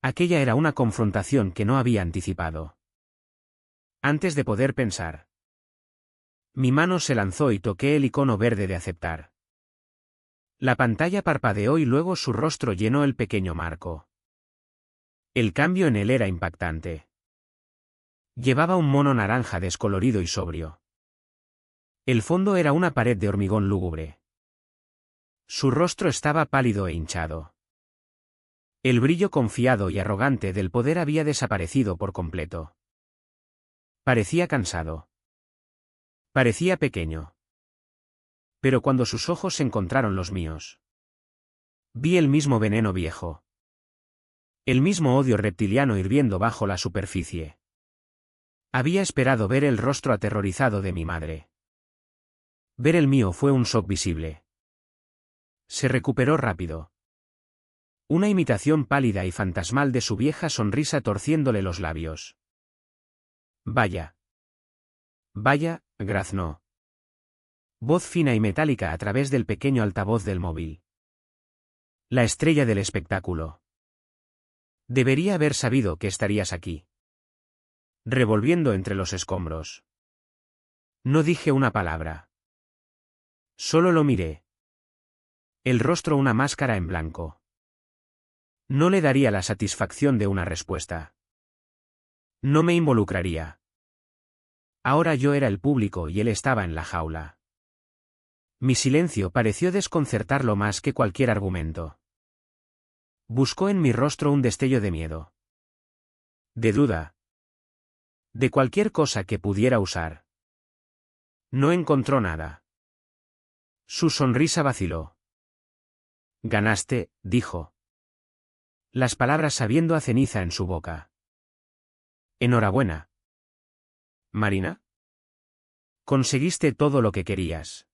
Aquella era una confrontación que no había anticipado. Antes de poder pensar, mi mano se lanzó y toqué el icono verde de aceptar. La pantalla parpadeó y luego su rostro llenó el pequeño marco. El cambio en él era impactante. Llevaba un mono naranja descolorido y sobrio. El fondo era una pared de hormigón lúgubre. Su rostro estaba pálido e hinchado. El brillo confiado y arrogante del poder había desaparecido por completo. Parecía cansado. Parecía pequeño. Pero cuando sus ojos encontraron los míos, vi el mismo veneno viejo. El mismo odio reptiliano hirviendo bajo la superficie. Había esperado ver el rostro aterrorizado de mi madre. Ver el mío fue un shock visible. Se recuperó rápido. Una imitación pálida y fantasmal de su vieja sonrisa torciéndole los labios. Vaya. Vaya, graznó. Voz fina y metálica a través del pequeño altavoz del móvil. La estrella del espectáculo. Debería haber sabido que estarías aquí. Revolviendo entre los escombros. No dije una palabra. Solo lo miré. El rostro una máscara en blanco. No le daría la satisfacción de una respuesta. No me involucraría. Ahora yo era el público y él estaba en la jaula. Mi silencio pareció desconcertarlo más que cualquier argumento. Buscó en mi rostro un destello de miedo. De duda. De cualquier cosa que pudiera usar. No encontró nada. Su sonrisa vaciló. Ganaste, dijo. Las palabras sabiendo a ceniza en su boca. Enhorabuena. Marina. Conseguiste todo lo que querías.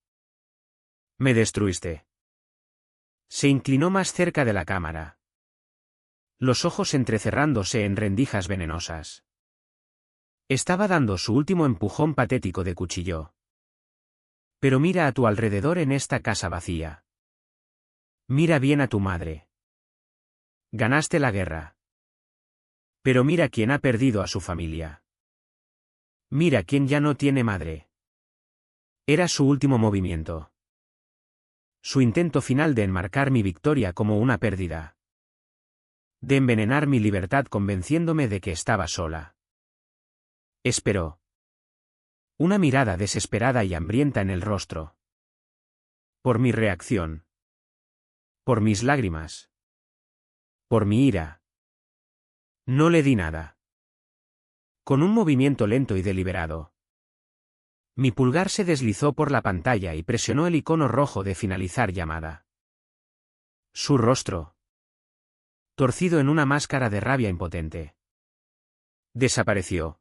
Me destruiste. Se inclinó más cerca de la cámara. Los ojos entrecerrándose en rendijas venenosas. Estaba dando su último empujón patético de cuchillo. Pero mira a tu alrededor en esta casa vacía. Mira bien a tu madre. Ganaste la guerra. Pero mira quién ha perdido a su familia. Mira quién ya no tiene madre. Era su último movimiento. Su intento final de enmarcar mi victoria como una pérdida. De envenenar mi libertad convenciéndome de que estaba sola. Esperó. Una mirada desesperada y hambrienta en el rostro. Por mi reacción. Por mis lágrimas. Por mi ira. No le di nada. Con un movimiento lento y deliberado. Mi pulgar se deslizó por la pantalla y presionó el icono rojo de finalizar llamada. Su rostro, torcido en una máscara de rabia impotente, desapareció.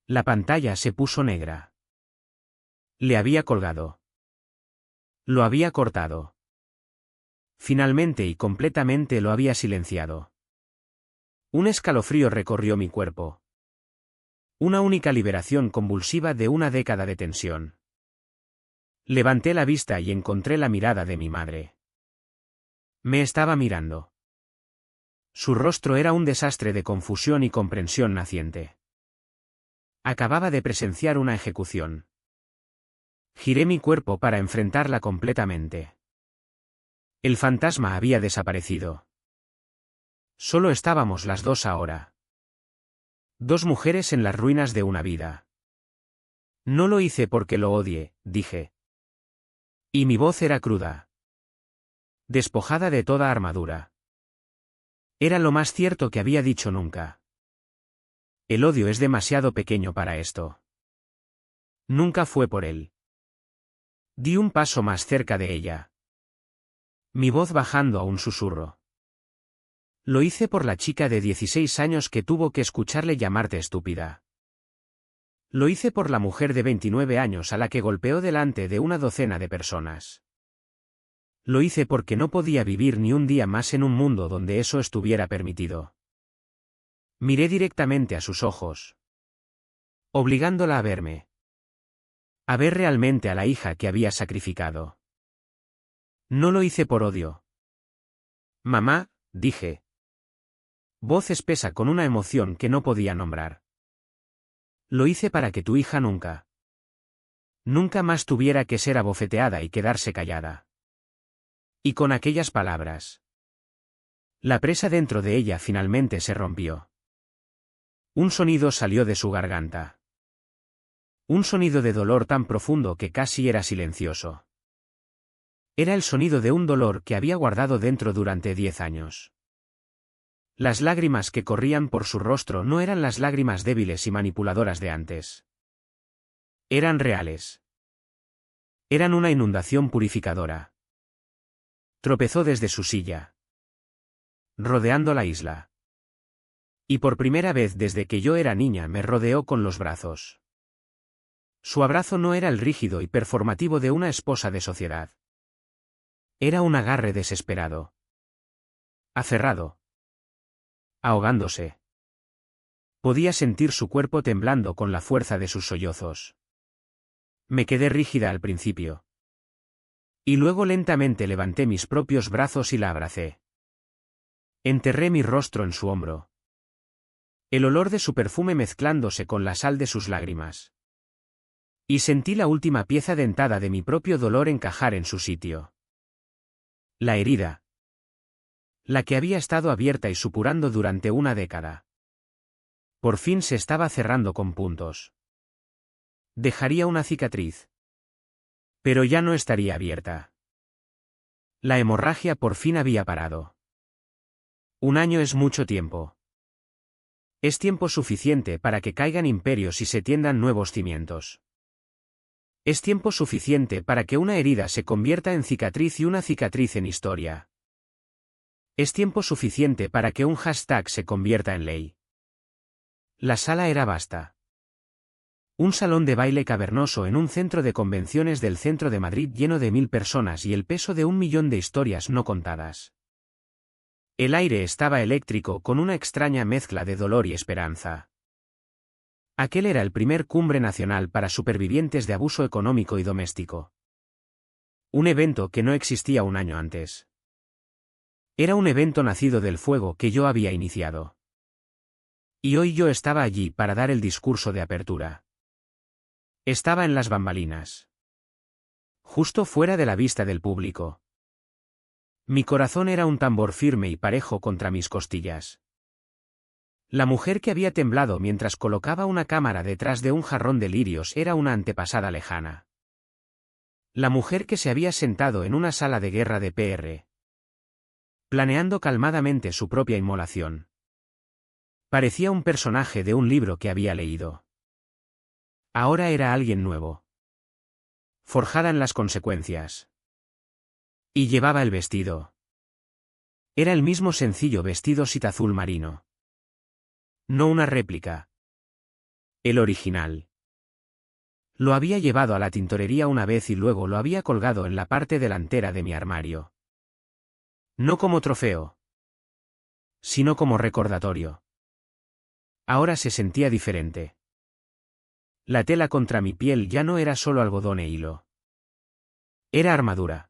La pantalla se puso negra. Le había colgado. Lo había cortado. Finalmente y completamente lo había silenciado. Un escalofrío recorrió mi cuerpo. Una única liberación convulsiva de una década de tensión. Levanté la vista y encontré la mirada de mi madre. Me estaba mirando. Su rostro era un desastre de confusión y comprensión naciente. Acababa de presenciar una ejecución. Giré mi cuerpo para enfrentarla completamente. El fantasma había desaparecido. Solo estábamos las dos ahora. Dos mujeres en las ruinas de una vida. No lo hice porque lo odie, dije. Y mi voz era cruda. Despojada de toda armadura. Era lo más cierto que había dicho nunca. El odio es demasiado pequeño para esto. Nunca fue por él. Di un paso más cerca de ella. Mi voz bajando a un susurro. Lo hice por la chica de 16 años que tuvo que escucharle llamarte estúpida. Lo hice por la mujer de 29 años a la que golpeó delante de una docena de personas. Lo hice porque no podía vivir ni un día más en un mundo donde eso estuviera permitido. Miré directamente a sus ojos, obligándola a verme. A ver realmente a la hija que había sacrificado. No lo hice por odio. Mamá, dije. Voz espesa con una emoción que no podía nombrar. Lo hice para que tu hija nunca más tuviera que ser abofeteada y quedarse callada. Y con aquellas palabras, la presa dentro de ella finalmente se rompió. Un sonido salió de su garganta. Un sonido de dolor tan profundo que casi era silencioso. Era el sonido de un dolor que había guardado dentro durante 10 años. Las lágrimas que corrían por su rostro no eran las lágrimas débiles y manipuladoras de antes. Eran reales. Eran una inundación purificadora. Tropezó desde su silla, rodeando la isla. Y por primera vez desde que yo era niña me rodeó con los brazos. Su abrazo no era el rígido y performativo de una esposa de sociedad. Era un agarre desesperado. Aferrado. Ahogándose. Podía sentir su cuerpo temblando con la fuerza de sus sollozos. Me quedé rígida al principio. Y luego lentamente levanté mis propios brazos y la abracé. Enterré mi rostro en su hombro. El olor de su perfume mezclándose con la sal de sus lágrimas. Y sentí la última pieza dentada de mi propio dolor encajar en su sitio. La herida. La que había estado abierta y supurando durante una década. Por fin se estaba cerrando con puntos. Dejaría una cicatriz. Pero ya no estaría abierta. La hemorragia por fin había parado. 1 año es mucho tiempo. Es tiempo suficiente para que caigan imperios y se tiendan nuevos cimientos. Es tiempo suficiente para que una herida se convierta en cicatriz y una cicatriz en historia. Es tiempo suficiente para que un hashtag se convierta en ley. La sala era vasta. Un salón de baile cavernoso en un centro de convenciones del centro de Madrid lleno de 1000 personas y el peso de 1 millón de historias no contadas. El aire estaba eléctrico con una extraña mezcla de dolor y esperanza. Aquel era el primer cumbre nacional para supervivientes de abuso económico y doméstico. Un evento que no existía 1 año antes. Era un evento nacido del fuego que yo había iniciado. Y hoy yo estaba allí para dar el discurso de apertura. Estaba en las bambalinas. Justo fuera de la vista del público. Mi corazón era un tambor firme y parejo contra mis costillas. La mujer que había temblado mientras colocaba una cámara detrás de un jarrón de lirios era una antepasada lejana. La mujer que se había sentado en una sala de guerra de PR. Planeando calmadamente su propia inmolación. Parecía un personaje de un libro que había leído. Ahora era alguien nuevo. Forjada en las consecuencias. Y llevaba el vestido. Era el mismo sencillo vestido sit azul marino. No una réplica. El original. Lo había llevado a la tintorería una vez y luego lo había colgado en la parte delantera de mi armario. No como trofeo, sino como recordatorio. Ahora se sentía diferente. La tela contra mi piel ya no era solo algodón e hilo. Era armadura.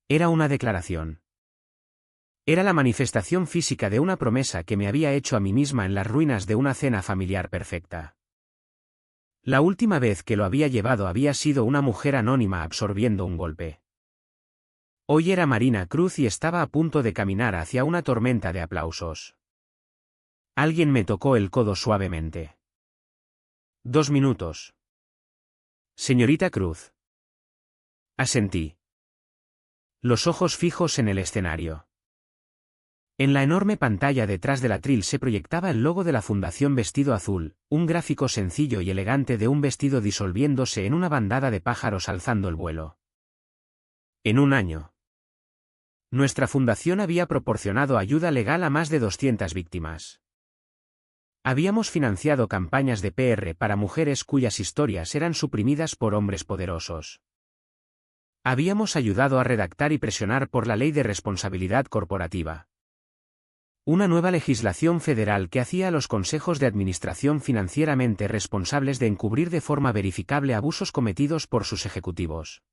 Era una declaración. Era la manifestación física de una promesa que me había hecho a mí misma en las ruinas de una cena familiar perfecta. La última vez que lo había llevado había sido una mujer anónima absorbiendo un golpe. Hoy era Marina Cruz y estaba a punto de caminar hacia una tormenta de aplausos. Alguien me tocó el codo suavemente. 2 minutos. Señorita Cruz. Asentí. Los ojos fijos en el escenario. En la enorme pantalla detrás del atril se proyectaba el logo de la Fundación Vestido Azul, un gráfico sencillo y elegante de un vestido disolviéndose en una bandada de pájaros alzando el vuelo. En un año. Nuestra fundación había proporcionado ayuda legal a más de 200 víctimas. Habíamos financiado campañas de PR para mujeres cuyas historias eran suprimidas por hombres poderosos. Habíamos ayudado a redactar y presionar por la Ley de Responsabilidad Corporativa. Una nueva legislación federal que hacía a los consejos de administración financieramente responsables de encubrir de forma verificable abusos cometidos por sus ejecutivos.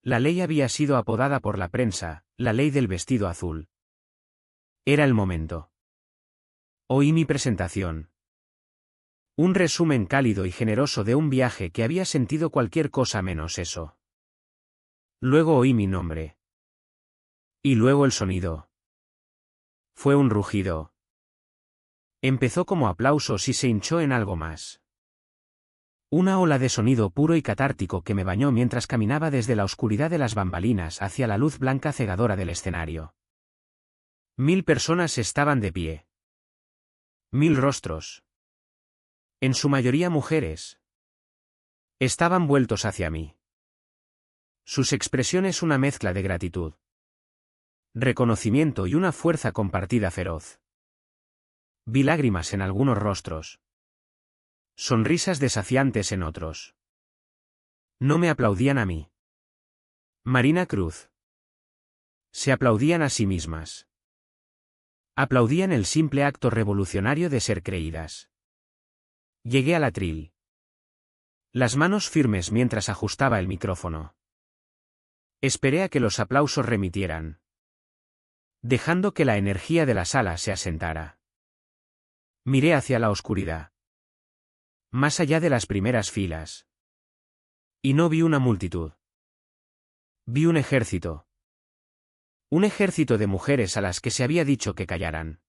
La ley había sido apodada por la prensa, la ley del vestido azul. Era el momento. Oí mi presentación. Un resumen cálido y generoso de un viaje que había sentido cualquier cosa menos eso. Luego oí mi nombre. Y luego el sonido. Fue un rugido. Empezó como aplausos y se hinchó en algo más. Una ola de sonido puro y catártico que me bañó mientras caminaba desde la oscuridad de las bambalinas hacia la luz blanca cegadora del escenario. 1000 personas estaban de pie. 1000 rostros. En su mayoría mujeres. Estaban vueltos hacia mí. Sus expresiones una mezcla de gratitud, reconocimiento y una fuerza compartida feroz. Vi lágrimas en algunos rostros. Sonrisas desafiantes en otros. No me aplaudían a mí. Marina Cruz. Se aplaudían a sí mismas. Aplaudían el simple acto revolucionario de ser creídas. Llegué al atril. Las manos firmes mientras ajustaba el micrófono. Esperé a que los aplausos remitieran, dejando que la energía de la sala se asentara. Miré hacia la oscuridad. Más allá de las primeras filas. Y no vi una multitud. Vi un ejército. Un ejército de mujeres a las que se había dicho que callaran.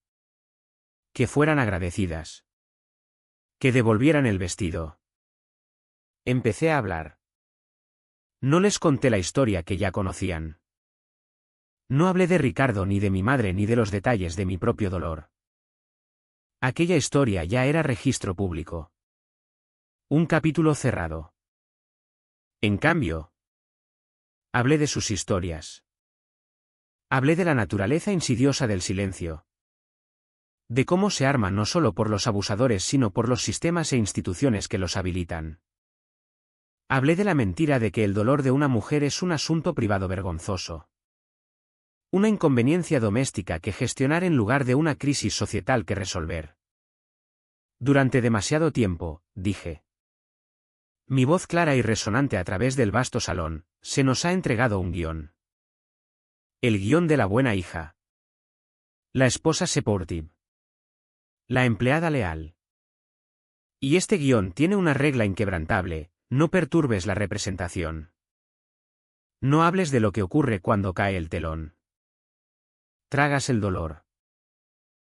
Que fueran agradecidas. Que devolvieran el vestido. Empecé a hablar. No les conté la historia que ya conocían. No hablé de Ricardo ni de mi madre ni de los detalles de mi propio dolor. Aquella historia ya era registro público. Un capítulo cerrado. En cambio, hablé de sus historias. Hablé de la naturaleza insidiosa del silencio. De cómo se arma no solo por los abusadores sino por los sistemas e instituciones que los habilitan. Hablé de la mentira de que el dolor de una mujer es un asunto privado vergonzoso. Una inconveniencia doméstica que gestionar en lugar de una crisis societal que resolver. Durante demasiado tiempo, dije. Mi voz clara y resonante a través del vasto salón, se nos ha entregado un guión. El guión de la buena hija. La esposa supportive. La empleada leal. Y este guión tiene una regla inquebrantable: no perturbes la representación. No hables de lo que ocurre cuando cae el telón. Tragas el dolor.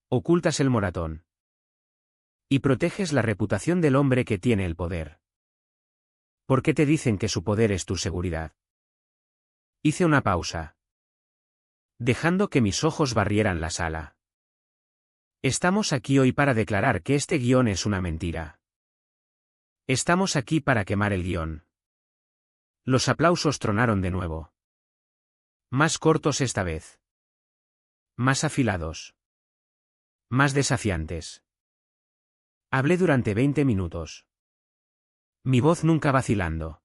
Ocultas el moratón. Y proteges la reputación del hombre que tiene el poder. ¿Por qué te dicen que su poder es tu seguridad? Hice una pausa, dejando que mis ojos barrieran la sala. Estamos aquí hoy para declarar que este guión es una mentira. Estamos aquí para quemar el guión. Los aplausos tronaron de nuevo. Más cortos esta vez. Más afilados. Más desafiantes. Hablé durante 20 minutos. Mi voz nunca vacilando.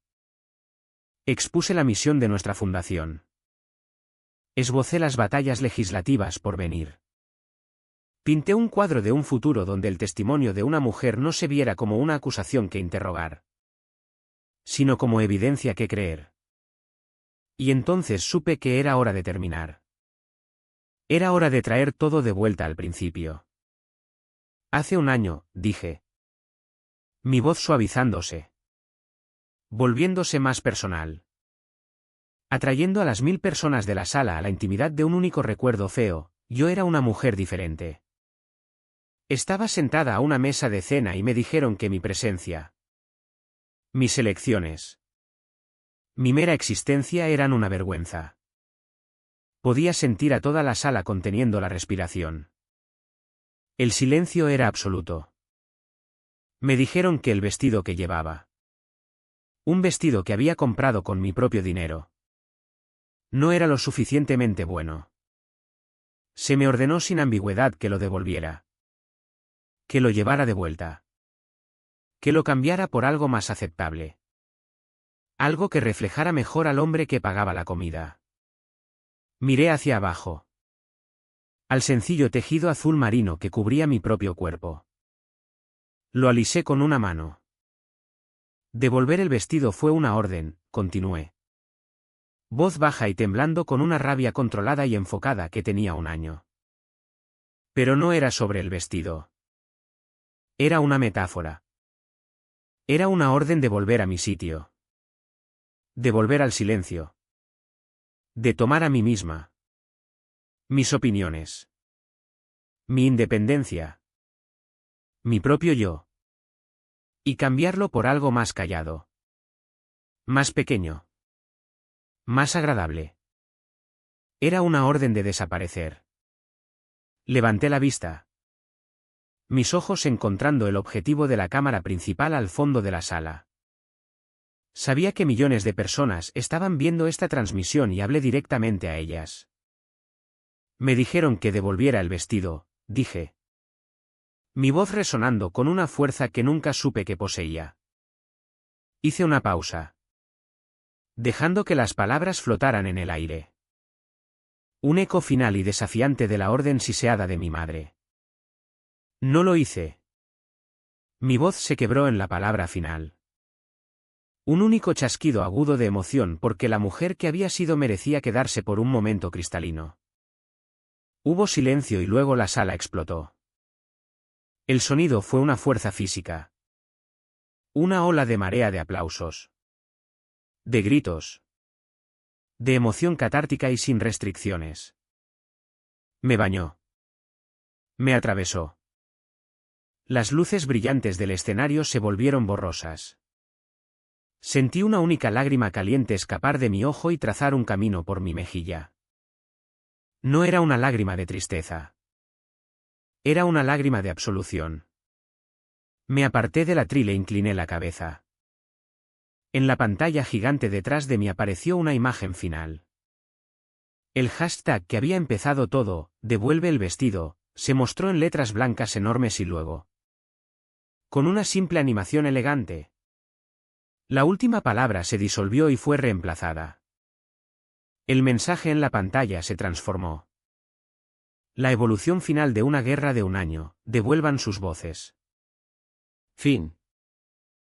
Expuse la misión de nuestra fundación. Esbocé las batallas legislativas por venir. Pinté un cuadro de un futuro donde el testimonio de una mujer no se viera como una acusación que interrogar, sino como evidencia que creer. Y entonces supe que era hora de terminar. Era hora de traer todo de vuelta al principio. Hace un año, dije. Mi voz suavizándose. Volviéndose más personal. Atrayendo a las 1000 personas de la sala a la intimidad de un único recuerdo feo, yo era una mujer diferente. Estaba sentada a una mesa de cena y me dijeron que mi presencia, mis elecciones, mi mera existencia eran una vergüenza. Podía sentir a toda la sala conteniendo la respiración. El silencio era absoluto. Me dijeron que el vestido que llevaba, un vestido que había comprado con mi propio dinero, no era lo suficientemente bueno. Se me ordenó sin ambigüedad que lo devolviera. Que lo llevara de vuelta. Que lo cambiara por algo más aceptable. Algo que reflejara mejor al hombre que pagaba la comida. Miré hacia abajo. Al sencillo tejido azul marino que cubría mi propio cuerpo. Lo alisé con una mano. Devolver el vestido fue una orden, continué. Voz baja y temblando con una rabia controlada y enfocada que tenía un año. Pero no era sobre el vestido. Era una metáfora. Era una orden de volver a mi sitio. De volver al silencio. De tomar a mí misma. Mis opiniones. Mi independencia. Mi propio yo. Y cambiarlo por algo más callado. Más pequeño. Más agradable. Era una orden de desaparecer. Levanté la vista. Mis ojos encontrando el objetivo de la cámara principal al fondo de la sala. Sabía que millones de personas estaban viendo esta transmisión y hablé directamente a ellas. Me dijeron que devolviera el vestido, dije. Mi voz resonando con una fuerza que nunca supe que poseía. Hice una pausa. Dejando que las palabras flotaran en el aire. Un eco final y desafiante de la orden siseada de mi madre. No lo hice. Mi voz se quebró en la palabra final. Un único chasquido agudo de emoción porque la mujer que había sido merecía quedarse por un momento cristalino. Hubo silencio y luego la sala explotó. El sonido fue una fuerza física. Una ola de marea de aplausos. De gritos. De emoción catártica y sin restricciones. Me bañó. Me atravesó. Las luces brillantes del escenario se volvieron borrosas. Sentí una única lágrima caliente escapar de mi ojo y trazar un camino por mi mejilla. No era una lágrima de tristeza. Era una lágrima de absolución. Me aparté del atril e incliné la cabeza. En la pantalla gigante detrás de mí apareció una imagen final. El hashtag que había empezado todo, devuelve el vestido, se mostró en letras blancas enormes y luego, con una simple animación elegante, la última palabra se disolvió y fue reemplazada. El mensaje en la pantalla se transformó. La evolución final de una guerra de un año, devuelvan sus voces. Fin.